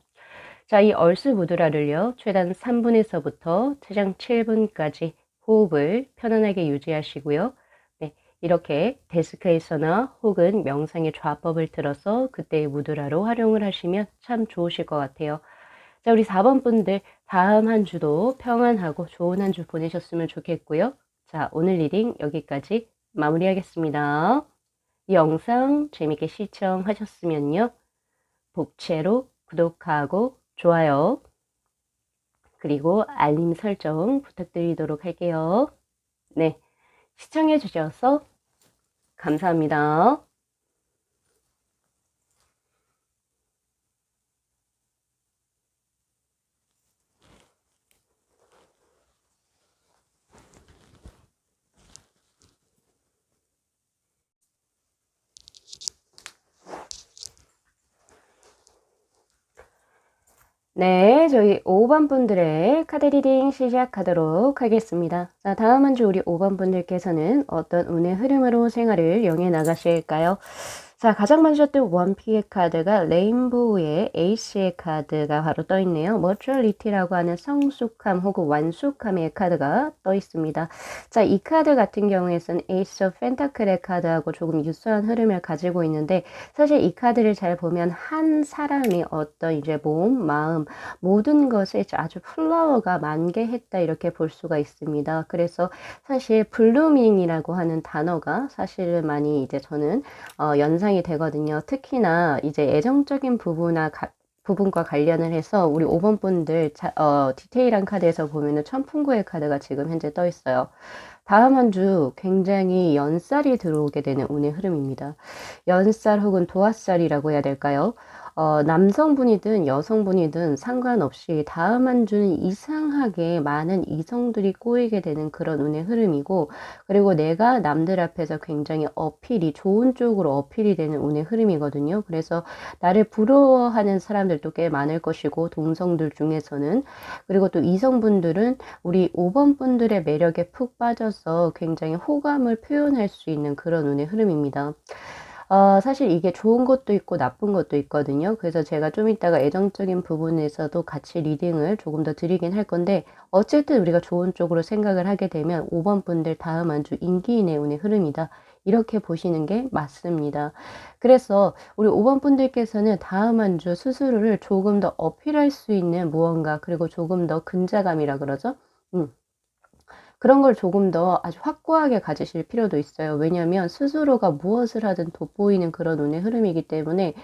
자, 이 얼스 무드라를요, 최단 3분에서부터 최장 7분까지 호흡을 편안하게 유지하시고요. 네, 이렇게 데스크에서나 혹은 명상의 좌법을 들어서 그때의 무드라로 활용을 하시면 참 좋으실 것 같아요. 자, 우리 4번 분들 다음 한 주도 평안하고 좋은 한 주 보내셨으면 좋겠고요. 자, 오늘 리딩 여기까지 마무리하겠습니다. 이 영상 재밌게 시청하셨으면요, 복채로 구독하고 좋아요 그리고 알림 설정 부탁드리도록 할게요. 네, 시청해 주셔서 감사합니다. 네, 저희 5번 분들의 카드 리딩 시작하도록 하겠습니다. 자, 다음 한 주 우리 5번 분들께서는 어떤 운의 흐름으로 생활을 영해 나가실까요? 자, 가장 먼저 뜬 원픽의 카드가 레인보우의 에이스의 카드가 바로 떠 있네요. 머추얼리티라고 하는 성숙함 혹은 완숙함의 카드가 떠 있습니다. 자, 이 카드 같은 경우에는 에이스 오브 펜타클의 카드하고 조금 유사한 흐름을 가지고 있는데, 사실 이 카드를 잘 보면 한 사람이 어떤 이제 몸, 마음, 모든 것에 아주 플라워가 만개했다 이렇게 볼 수가 있습니다. 그래서 사실 블루밍이라고 하는 단어가 사실은 많이 이제 저는 연상이 되거든요. 특히나 이제 애정적인 부분과 관련을 해서 우리 5번 분들 디테일한 카드에서 보면은 천풍구의 카드가 지금 현재 떠 있어요. 다음 한 주 굉장히 연살이 들어오게 되는 운의 흐름입니다. 연살 혹은 도화살이라고 해야 될까요? 남성분이든 여성분이든 상관없이 다음 한 주는 이상하게 많은 이성들이 꼬이게 되는 그런 운의 흐름이고, 그리고 내가 남들 앞에서 굉장히 좋은 쪽으로 어필이 되는 운의 흐름이거든요. 그래서 나를 부러워하는 사람들도 꽤 많을 것이고, 동성들 중에서는. 그리고 또 이성분들은 우리 5번 분들의 매력에 푹 빠져서 굉장히 호감을 표현할 수 있는 그런 운의 흐름입니다. 사실 이게 좋은 것도 있고 나쁜 것도 있거든요. 그래서 제가 좀 이따가 애정적인 부분에서도 같이 리딩을 조금 더 드리긴 할 건데, 어쨌든 우리가 좋은 쪽으로 생각을 하게 되면 5번 분들 다음 한 주 인기인의 운의 흐름이다, 이렇게 보시는 게 맞습니다. 그래서 우리 5번 분들께서는 다음 한 주 스스로를 조금 더 어필할 수 있는 무언가, 그리고 조금 더 근자감이라 그러죠. 그런 걸 조금 더 아주 확고하게 가지실 필요도 있어요. 왜냐하면 스스로가 무엇을 하든 돋보이는 그런 운의 흐름이기 때문에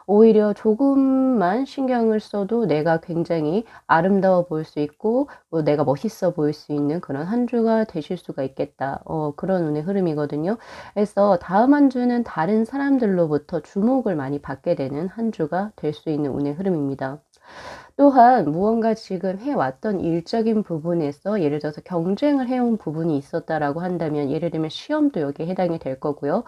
오히려 조금만 신경을 써도 내가 굉장히 아름다워 보일 수 있고 뭐 내가 멋있어 보일 수 있는 그런 한 주가 되실 수가 있겠다. 그런 운의 흐름이거든요. 그래서 다음 한 주는 다른 사람들로부터 주목을 많이 받게 되는 한 주가 될 수 있는 운의 흐름입니다. 또한 무언가 지금 해왔던 일적인 부분에서 예를 들어서 경쟁을 해온 부분이 있었다라고 한다면 예를 들면 시험도 여기에 해당이 될 거고요.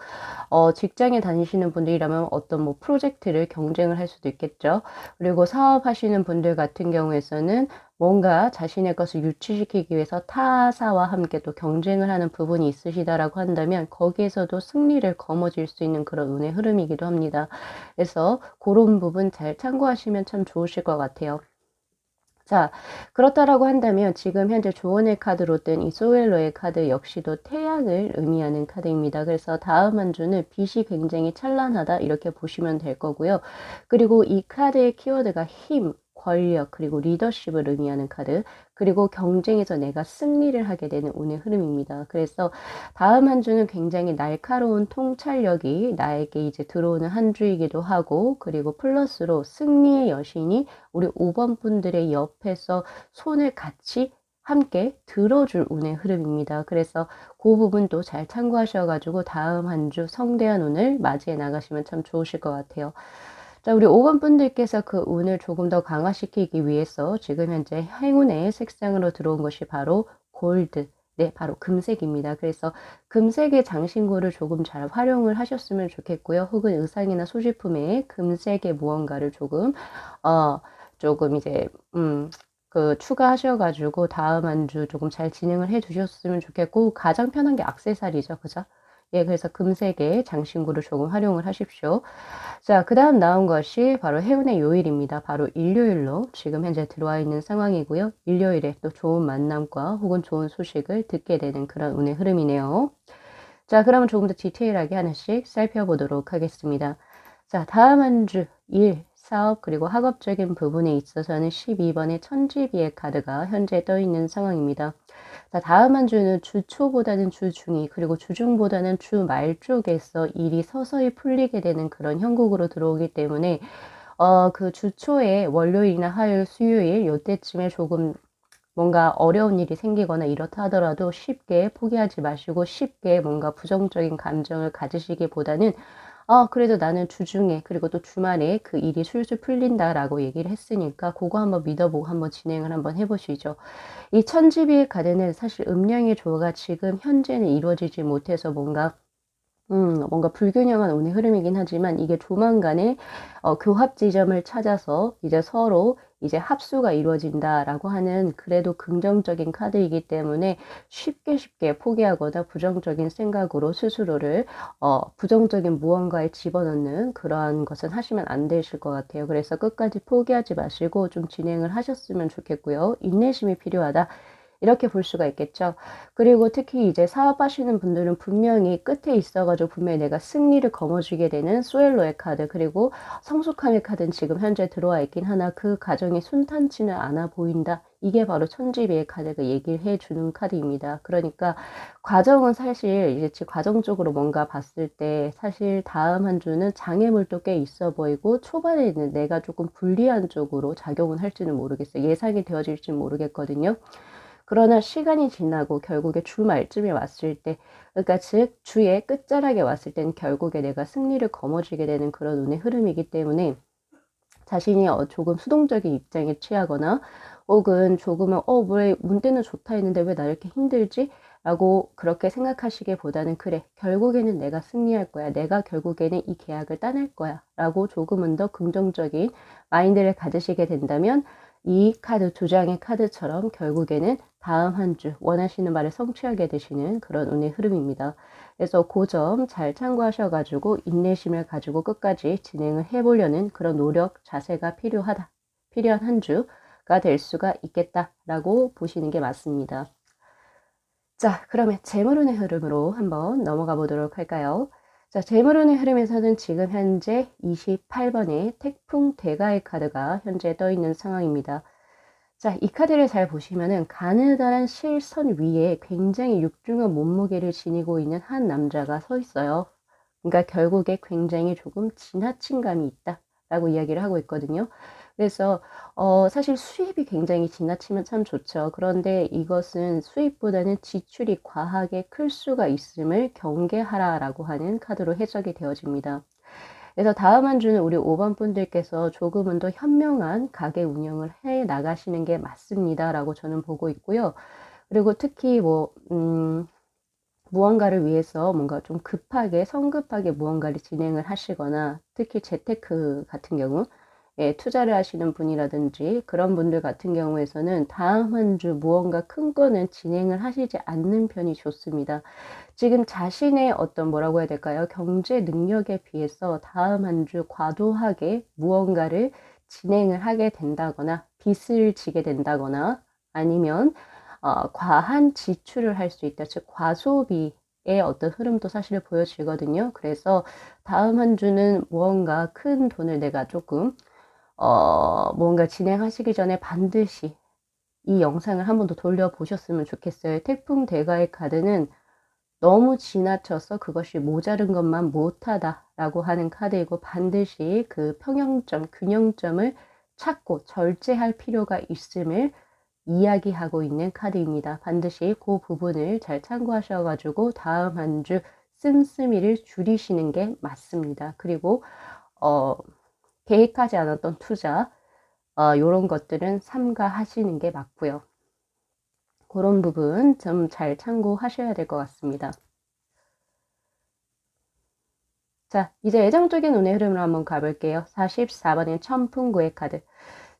직장에 다니시는 분들이라면 어떤 뭐 프로젝트를 경쟁을 할 수도 있겠죠. 그리고 사업하시는 분들 같은 경우에서는 뭔가 자신의 것을 유치시키기 위해서 타사와 함께 또 경쟁을 하는 부분이 있으시다라고 한다면 거기에서도 승리를 거머쥘 수 있는 그런 운의 흐름이기도 합니다. 그래서 그런 부분 잘 참고하시면 참 좋으실 것 같아요. 자, 그렇다라고 한다면 지금 현재 조언의 카드로 뜬 이 소웰로의 카드 역시도 태양을 의미하는 카드입니다. 그래서 다음 한 주는 빛이 굉장히 찬란하다 이렇게 보시면 될 거고요. 그리고 이 카드의 키워드가 힘, 권력, 그리고 리더십을 의미하는 카드, 그리고 경쟁에서 내가 승리를 하게 되는 운의 흐름입니다. 그래서 다음 한 주는 굉장히 날카로운 통찰력이 나에게 이제 들어오는 한 주이기도 하고, 그리고 플러스로 승리의 여신이 우리 5번 분들의 옆에서 손을 같이 함께 들어줄 운의 흐름입니다. 그래서 그 부분도 잘 참고하셔가지고 다음 한 주 성대한 운을 맞이해 나가시면 참 좋으실 것 같아요. 자, 우리 5번 분들께서 그 운을 조금 더 강화시키기 위해서 지금 현재 행운의 색상으로 들어온 것이 바로 골드, 네, 바로 금색입니다. 그래서 금색의 장신구를 조금 잘 활용을 하셨으면 좋겠고요. 혹은 의상이나 소지품에 금색의 무언가를 조금 이제, 추가하셔가지고 다음 한 주 조금 잘 진행을 해 주셨으면 좋겠고, 가장 편한 게 액세서리죠. 그죠? 예, 그래서 금색의 장신구를 조금 활용을 하십시오. 자, 그 다음 나온 것이 바로 해운의 요일입니다. 바로 일요일로 지금 현재 들어와 있는 상황이고요. 일요일에 또 좋은 만남과 혹은 좋은 소식을 듣게 되는 그런 운의 흐름이네요. 자, 그러면 조금 더 디테일하게 하나씩 살펴보도록 하겠습니다. 자, 다음 한 주 일, 사업, 그리고 학업적인 부분에 있어서는 12번의 천지비의 카드가 현재 떠 있는 상황입니다. 자, 다음 한 주는 주 초보다는 주 중이, 그리고 주 중보다는 주 말 쪽에서 일이 서서히 풀리게 되는 그런 형국으로 들어오기 때문에 그 주 초에 월요일이나 화요일, 수요일 요때쯤에 조금 뭔가 어려운 일이 생기거나 이렇다 하더라도 쉽게 포기하지 마시고 쉽게 뭔가 부정적인 감정을 가지시기보다는 그래도 나는 주중에 그리고 또 주말에 그 일이 술술 풀린다라고 얘기를 했으니까 그거 한번 믿어보고 한번 진행을 한번 해보시죠. 이 천지비의 카드는 사실 음량의 조화가 지금 현재는 이루어지지 못해서 뭔가 불균형한 운의 흐름이긴 하지만 이게 조만간에 교합 지점을 찾아서 이제 서로 이제 합수가 이루어진다라고 하는 그래도 긍정적인 카드이기 때문에 쉽게 포기하거나 부정적인 생각으로 스스로를 부정적인 무언가에 집어넣는 그러한 것은 하시면 안 되실 것 같아요. 그래서 끝까지 포기하지 마시고 좀 진행을 하셨으면 좋겠고요. 인내심이 필요하다. 이렇게 볼 수가 있겠죠. 그리고 특히 이제 사업하시는 분들은 분명히 끝에 있어가지고 분명히 내가 승리를 거머쥐게 되는 소엘로의 카드, 그리고 성숙함의 카드는 지금 현재 들어와 있긴 하나 그 과정이 순탄치는 않아 보인다. 이게 바로 천지비의 카드가 얘기를 해주는 카드입니다. 그러니까 과정은 사실 이제 과정적으로 뭔가 봤을 때 사실 다음 한 주는 장애물도 꽤 있어 보이고 초반에는 내가 조금 불리한 쪽으로 작용은 할지는 모르겠어요. 예상이 되어질지는 모르겠거든요. 그러나 시간이 지나고 결국에 주말쯤에 왔을 때, 그러니까 즉 주의 끝자락에 왔을 때는 결국에 내가 승리를 거머쥐게 되는 그런 운의 흐름이기 때문에 자신이 조금 수동적인 입장에 취하거나 혹은 조금은 왜 문대는 좋다 했는데 왜 나 이렇게 힘들지? 라고 그렇게 생각하시기보다는 그래, 결국에는 내가 승리할 거야. 내가 결국에는 이 계약을 따낼 거야. 라고 조금은 더 긍정적인 마인드를 가지시게 된다면 이 카드, 두 장의 카드처럼 결국에는 다음 한 주 원하시는 바를 성취하게 되시는 그런 운의 흐름입니다. 그래서 그 점 잘 참고하셔가지고 인내심을 가지고 끝까지 진행을 해보려는 그런 노력, 자세가 필요한 한 주가 될 수가 있겠다라고 보시는 게 맞습니다. 자, 그러면 재물운의 흐름으로 한번 넘어가 보도록 할까요? 자, 재물운의 흐름에서는 지금 현재 28번의 태풍 대가의 카드가 현재 떠 있는 상황입니다. 자, 이 카드를 잘 보시면은 가느다란 실선 위에 굉장히 육중한 몸무게를 지니고 있는 한 남자가 서 있어요. 그러니까 결국에 굉장히 조금 지나친 감이 있다 라고 이야기를 하고 있거든요. 그래서 사실 수입이 굉장히 지나치면 참 좋죠. 그런데 이것은 수입보다는 지출이 과하게 클 수가 있음을 경계하라라고 하는 카드로 해석이 되어집니다. 그래서 다음 한 주는 우리 5번 분들께서 조금은 더 현명한 가게 운영을 해 나가시는 게 맞습니다라고 저는 보고 있고요. 그리고 특히 무언가를 위해서 뭔가 좀 급하게 성급하게 무언가를 진행을 하시거나 특히 재테크 같은 경우 투자를 하시는 분이라든지 그런 분들 같은 경우에서는 다음 한 주 무언가 큰 거는 진행을 하시지 않는 편이 좋습니다. 지금 자신의 어떤 뭐라고 해야 될까요? 경제 능력에 비해서 다음 한 주 과도하게 무언가를 진행을 하게 된다거나 빚을 지게 된다거나 아니면 과한 지출을 할 수 있다. 즉 과소비의 어떤 흐름도 사실 보여지거든요. 그래서 다음 한 주는 무언가 큰 돈을 내가 조금 뭔가 진행하시기 전에 반드시 이 영상을 한 번 더 돌려보셨으면 좋겠어요. 태풍 대가의 카드는 너무 지나쳐서 그것이 모자른 것만 못하다라고 하는 카드이고 반드시 그 평형점, 균형점을 찾고 절제할 필요가 있음을 이야기하고 있는 카드입니다. 반드시 그 부분을 잘 참고하셔 가지고 다음 한 주 씀씀이를 줄이시는 게 맞습니다. 그리고 계획하지 않았던 투자 요런 것들은 삼가하시는 게 맞고요. 그런 부분 좀 잘 참고하셔야 될 것 같습니다. 자, 이제 애정적인 운의 흐름으로 한번 가볼게요. 44번의 천풍구의 카드.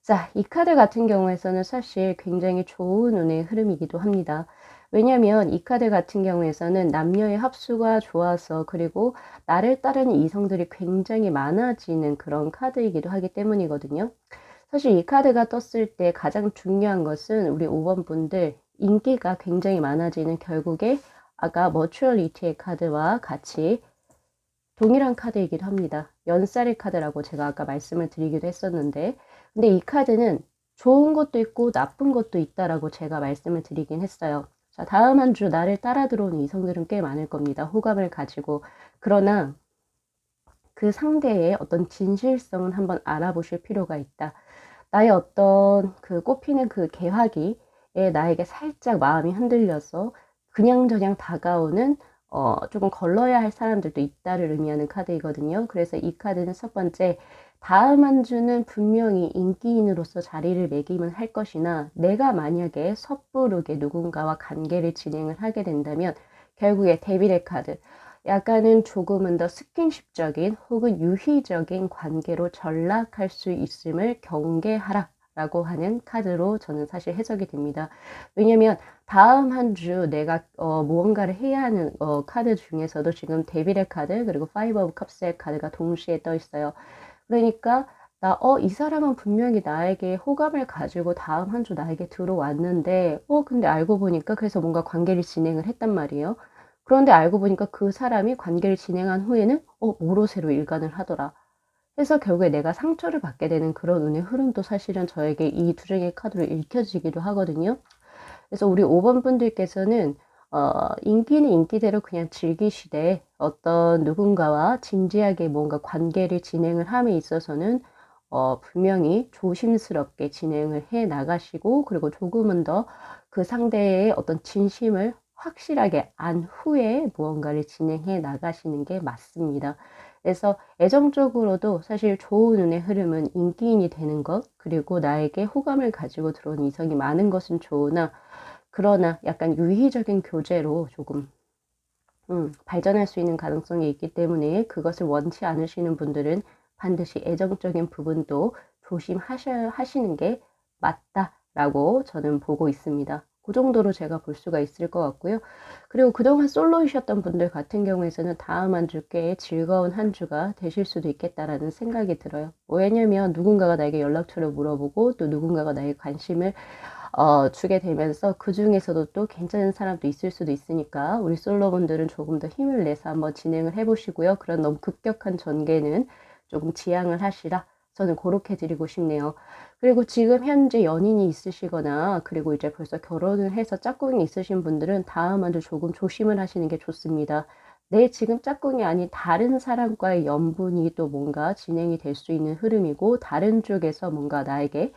자, 이 카드 같은 경우에서는 사실 굉장히 좋은 운의 흐름이기도 합니다. 왜냐면 이 카드 같은 경우에서는 남녀의 합수가 좋아서 그리고 나를 따르는 이성들이 굉장히 많아지는 그런 카드이기도 하기 때문이거든요. 사실 이 카드가 떴을 때 가장 중요한 것은 우리 5번 분들 인기가 굉장히 많아지는 결국에 아까 머추얼리티의 카드와 같이 동일한 카드이기도 합니다. 연살의 카드라고 제가 아까 말씀을 드리기도 했었는데 근데 이 카드는 좋은 것도 있고 나쁜 것도 있다라고 제가 말씀을 드리긴 했어요. 자, 다음 한 주 나를 따라 들어오는 이성들은 꽤 많을 겁니다. 호감을 가지고. 그러나 그 상대의 어떤 진실성은 한번 알아보실 필요가 있다. 나의 어떤 그 꽃피는 그 개화기에 나에게 살짝 마음이 흔들려서 그냥저냥 다가오는 조금 걸러야 할 사람들도 있다를 의미하는 카드이거든요. 그래서 이 카드는 첫 번째, 다음 한 주는 분명히 인기인으로서 자리를 매김은 할 것이나 내가 만약에 섣부르게 누군가와 관계를 진행을 하게 된다면 결국에 데빌의 카드, 약간은 조금은 더 스킨십적인 혹은 유희적인 관계로 전락할 수 있음을 경계하라 라고 하는 카드로 저는 사실 해석이 됩니다. 왜냐면 다음 한 주 내가 무언가를 해야 하는 카드 중에서도 지금 데빌의 카드 그리고 파이브 오브 컵스의 카드가 동시에 떠 있어요. 그러니까 이 사람은 분명히 나에게 호감을 가지고 다음 한 주 나에게 들어왔는데 근데 알고 보니까 그래서 뭔가 관계를 진행을 했단 말이에요. 그런데 알고 보니까 그 사람이 관계를 진행한 후에는 모로새로 일관을 하더라. 해서 결국에 내가 상처를 받게 되는 그런 운의 흐름도 사실은 저에게 이 두 장의 카드로 읽혀지기도 하거든요. 그래서 우리 5번 분들께서는 인기는 인기대로 그냥 즐기시되 어떤 누군가와 진지하게 뭔가 관계를 진행을 함에 있어서는 분명히 조심스럽게 진행을 해 나가시고 그리고 조금은 더 그 상대의 어떤 진심을 확실하게 안 후에 무언가를 진행해 나가시는 게 맞습니다. 그래서 애정적으로도 사실 좋은 운의 흐름은 인기인이 되는 것 그리고 나에게 호감을 가지고 들어온 이성이 많은 것은 좋으나 그러나 약간 유희적인 교제로 조금 발전할 수 있는 가능성이 있기 때문에 그것을 원치 않으시는 분들은 반드시 애정적인 부분도 조심하시는 게 맞다라고 저는 보고 있습니다. 그 정도로 제가 볼 수가 있을 것 같고요. 그리고 그동안 솔로이셨던 분들 같은 경우에서는 다음 한 주 꽤 즐거운 한 주가 되실 수도 있겠다라는 생각이 들어요. 왜냐면 누군가가 나에게 연락처를 물어보고 또 누군가가 나에게 관심을 주게 되면서 그 중에서도 또 괜찮은 사람도 있을 수도 있으니까 우리 솔로분들은 조금 더 힘을 내서 한번 진행을 해보시고요. 그런 너무 급격한 전개는 조금 지양을 하시라. 저는 그렇게 드리고 싶네요. 그리고 지금 현재 연인이 있으시거나 그리고 이제 벌써 결혼을 해서 짝꿍이 있으신 분들은 다음 한 주 조금 조심을 하시는 게 좋습니다. 내 지금 짝꿍이 아닌 다른 사람과의 연분이 또 뭔가 진행이 될 수 있는 흐름이고, 다른 쪽에서 뭔가 나에게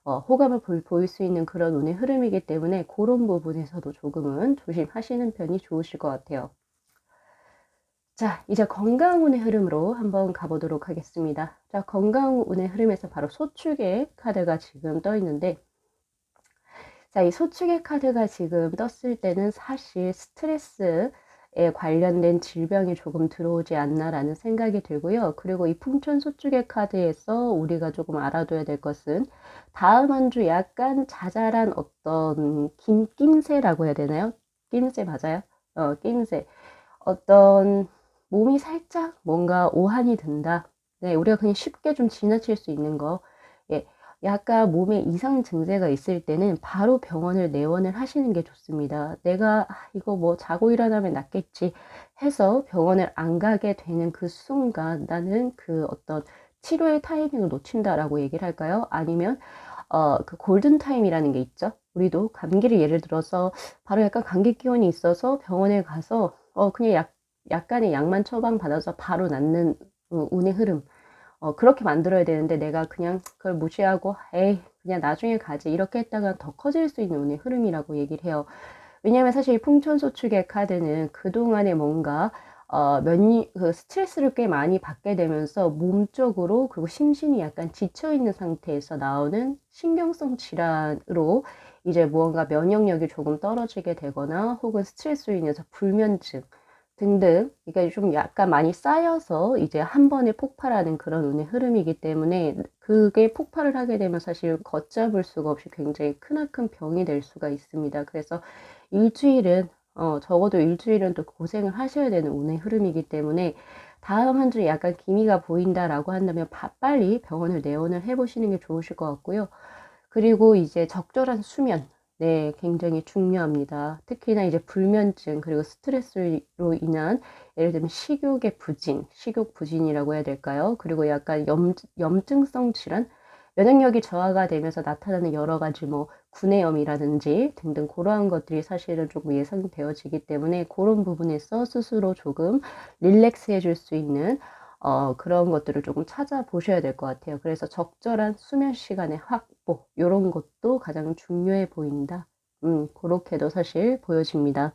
호감을 보일 수 있는 그런 운의 흐름이기 때문에 그런 부분에서도 조금은 조심하시는 편이 좋으실 것 같아요. 자, 이제 건강운의 흐름으로 한번 가보도록 하겠습니다. 자, 건강운의 흐름에서 바로 소축의 카드가 지금 떠 있는데, 자, 이 소축의 카드가 지금 떴을 때는 사실 스트레스에 관련된 질병이 조금 들어오지 않나라는 생각이 들고요. 그리고 이 풍천소축의 카드에서 우리가 조금 알아둬야 될 것은 다음 한 주 약간 자잘한 어떤 낌새라고 해야 되나요? 낌새 맞아요? 낌새. 어떤 몸이 살짝 뭔가 오한이 든다. 네, 우리가 그냥 쉽게 좀 지나칠 수 있는 거. 예, 약간 몸에 이상 증세가 있을 때는 바로 병원을 내원을 하시는 게 좋습니다. 내가 이거 뭐 자고 일어나면 낫겠지 해서 병원을 안 가게 되는 그 순간 나는 그 어떤 치료의 타이밍을 놓친다라고 얘기를 할까요? 아니면 그 골든 타임이라는 게 있죠. 우리도 감기를 예를 들어서 바로 약간 감기 기운이 있어서 병원에 가서 그냥 약간의 약만 처방 받아서 바로 낫는 운의 흐름. 그렇게 만들어야 되는데 내가 그냥 그걸 무시하고 에이 그냥 나중에 가지 이렇게 했다가 더 커질 수 있는 운의 흐름이라고 얘기를 해요. 왜냐하면 사실 풍천소축의 카드는 그동안에 뭔가 그 스트레스를 꽤 많이 받게 되면서 몸적으로 그리고 심신이 약간 지쳐있는 상태에서 나오는 신경성 질환으로 이제 무언가 면역력이 조금 떨어지게 되거나 혹은 스트레스로 인해서 불면증 등등, 이게 좀 약간 많이 쌓여서 이제 한 번에 폭발하는 그런 운의 흐름이기 때문에 그게 폭발을 하게 되면 사실 걷잡을 수가 없이 굉장히 크나큰 병이 될 수가 있습니다. 그래서 일주일은 적어도 일주일은 또 고생을 하셔야 되는 운의 흐름이기 때문에 다음 한 주에 약간 기미가 보인다라고 한다면 빨리 병원을 내원을 해보시는 게 좋으실 것 같고요. 그리고 이제 적절한 수면, 네, 굉장히 중요합니다. 특히나 이제 불면증, 그리고 스트레스로 인한 예를 들면 식욕의 부진, 식욕 부진이라고 해야 될까요? 그리고 약간 염증성 질환, 면역력이 저하가 되면서 나타나는 여러 가지 뭐 구내염이라든지 등등 그러한 것들이 사실은 조금 예상되어지기 때문에 그런 부분에서 스스로 조금 릴렉스 해줄 수 있는 그런 것들을 조금 찾아보셔야 될 것 같아요. 그래서 적절한 수면 시간의 확보, 요런 것도 가장 중요해 보인다. 그렇게도 사실 보여집니다.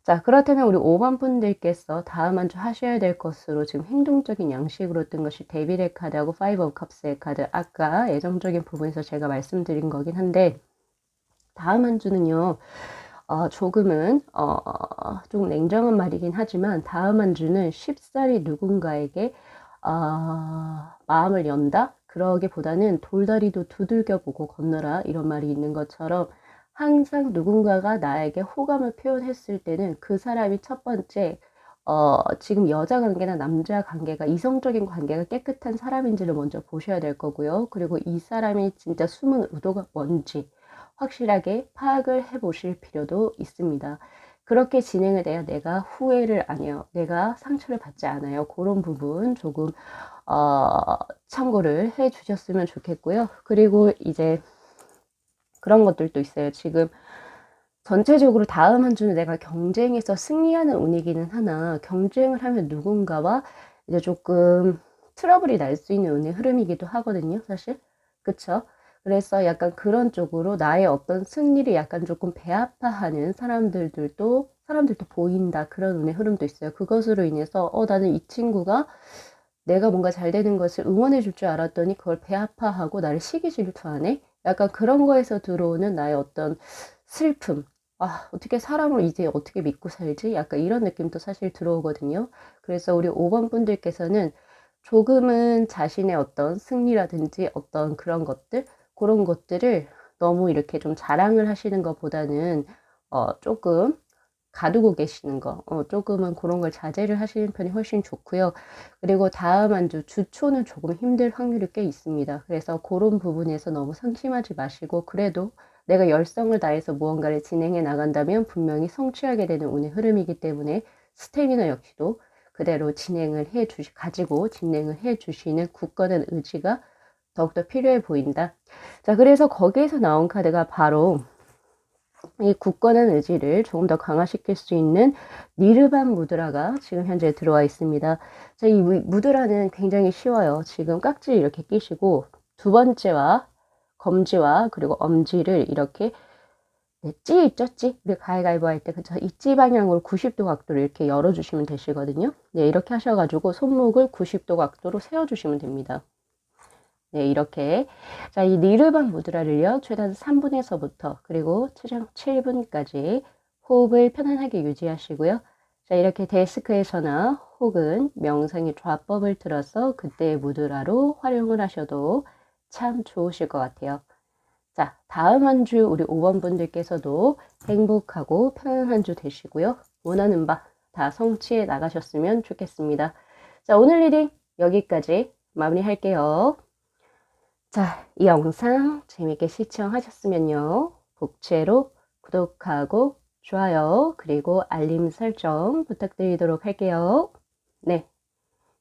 자, 그렇다면 우리 5번 분들께서 다음 한 주 하셔야 될 것으로 지금 행동적인 양식으로 뜬 것이 데빌의 카드하고 파이브 오브 컵스의 카드. 아까 애정적인 부분에서 제가 말씀드린 거긴 한데, 다음 한 주는요, 조금은, 좀 냉정한 말이긴 하지만, 다음 한 주는 쉽사리 누군가에게, 마음을 연다? 그러기보다는 돌다리도 두들겨 보고 건너라. 이런 말이 있는 것처럼, 항상 누군가가 나에게 호감을 표현했을 때는 그 사람이 첫 번째, 지금 여자 관계나 남자 관계가 이성적인 관계가 깨끗한 사람인지를 먼저 보셔야 될 거고요. 그리고 이 사람이 진짜 숨은 의도가 뭔지 확실하게 파악을 해 보실 필요도 있습니다. 그렇게 진행을 해야 내가 후회를 안 해요. 내가 상처를 받지 않아요. 그런 부분 조금 참고를 해 주셨으면 좋겠고요. 그리고 이제 그런 것들도 있어요. 지금 전체적으로 다음 한 주는 내가 경쟁에서 승리하는 운이기는 하나, 경쟁을 하면 누군가와 이제 조금 트러블이 날 수 있는 운의 흐름이기도 하거든요, 사실. 그쵸? 그래서 약간 그런 쪽으로 나의 어떤 승리를 약간 조금 배아파하는 사람들도 보인다. 그런 운의 흐름도 있어요. 그것으로 인해서, 나는 이 친구가 내가 뭔가 잘 되는 것을 응원해 줄 줄 알았더니 그걸 배아파하고 나를 시기 질투하네? 약간 그런 거에서 들어오는 나의 어떤 슬픔. 어떻게 사람을 이제 어떻게 믿고 살지? 약간 이런 느낌도 사실 들어오거든요. 그래서 우리 5번 분들께서는 조금은 자신의 어떤 승리라든지 어떤 그런 것들을 너무 이렇게 좀 자랑을 하시는 것보다는 조금 가두고 계시는 거, 조금은 그런 걸 자제를 하시는 편이 훨씬 좋고요. 그리고 다음 한 주, 주초는 조금 힘들 확률이 꽤 있습니다. 그래서 그런 부분에서 너무 상심하지 마시고, 그래도 내가 열성을 다해서 무언가를 진행해 나간다면 분명히 성취하게 되는 운의 흐름이기 때문에 스태미너 역시도 그대로 가지고 진행을 해 주시는 굳건한 의지가 더욱더 필요해 보인다. 자, 그래서 거기에서 나온 카드가 바로 이 굳건한 의지를 조금 더 강화시킬 수 있는 니르반 무드라가 지금 현재 들어와 있습니다. 자, 이 무드라는 굉장히 쉬워요. 지금 깍지 이렇게 끼시고 두 번째와 검지와 그리고 엄지를 이렇게 찌 있죠? 찌. 우리 가위바위보 할 때 그쵸? 이 찌 방향으로 90도 각도로 이렇게 열어주시면 되시거든요. 네, 이렇게 하셔가지고 손목을 90도 각도로 세워주시면 됩니다. 네, 이렇게. 자, 이 니르반 무드라를요, 최단 3분에서부터 그리고 최장 7분까지 호흡을 편안하게 유지하시고요. 자, 이렇게 데스크에서나 혹은 명상의 좌법을 틀어서 그때의 무드라로 활용을 하셔도 참 좋으실 것 같아요. 자, 다음 한 주 우리 5번 분들께서도 행복하고 편안한 한 주 되시고요. 원하는 바 다 성취해 나가셨으면 좋겠습니다. 자, 오늘 리딩 여기까지 마무리할게요. 자, 이 영상 재밌게 시청하셨으면요. 복채로 구독하고 좋아요 그리고 알림 설정 부탁드리도록 할게요. 네,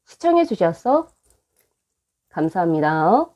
시청해 주셔서 감사합니다.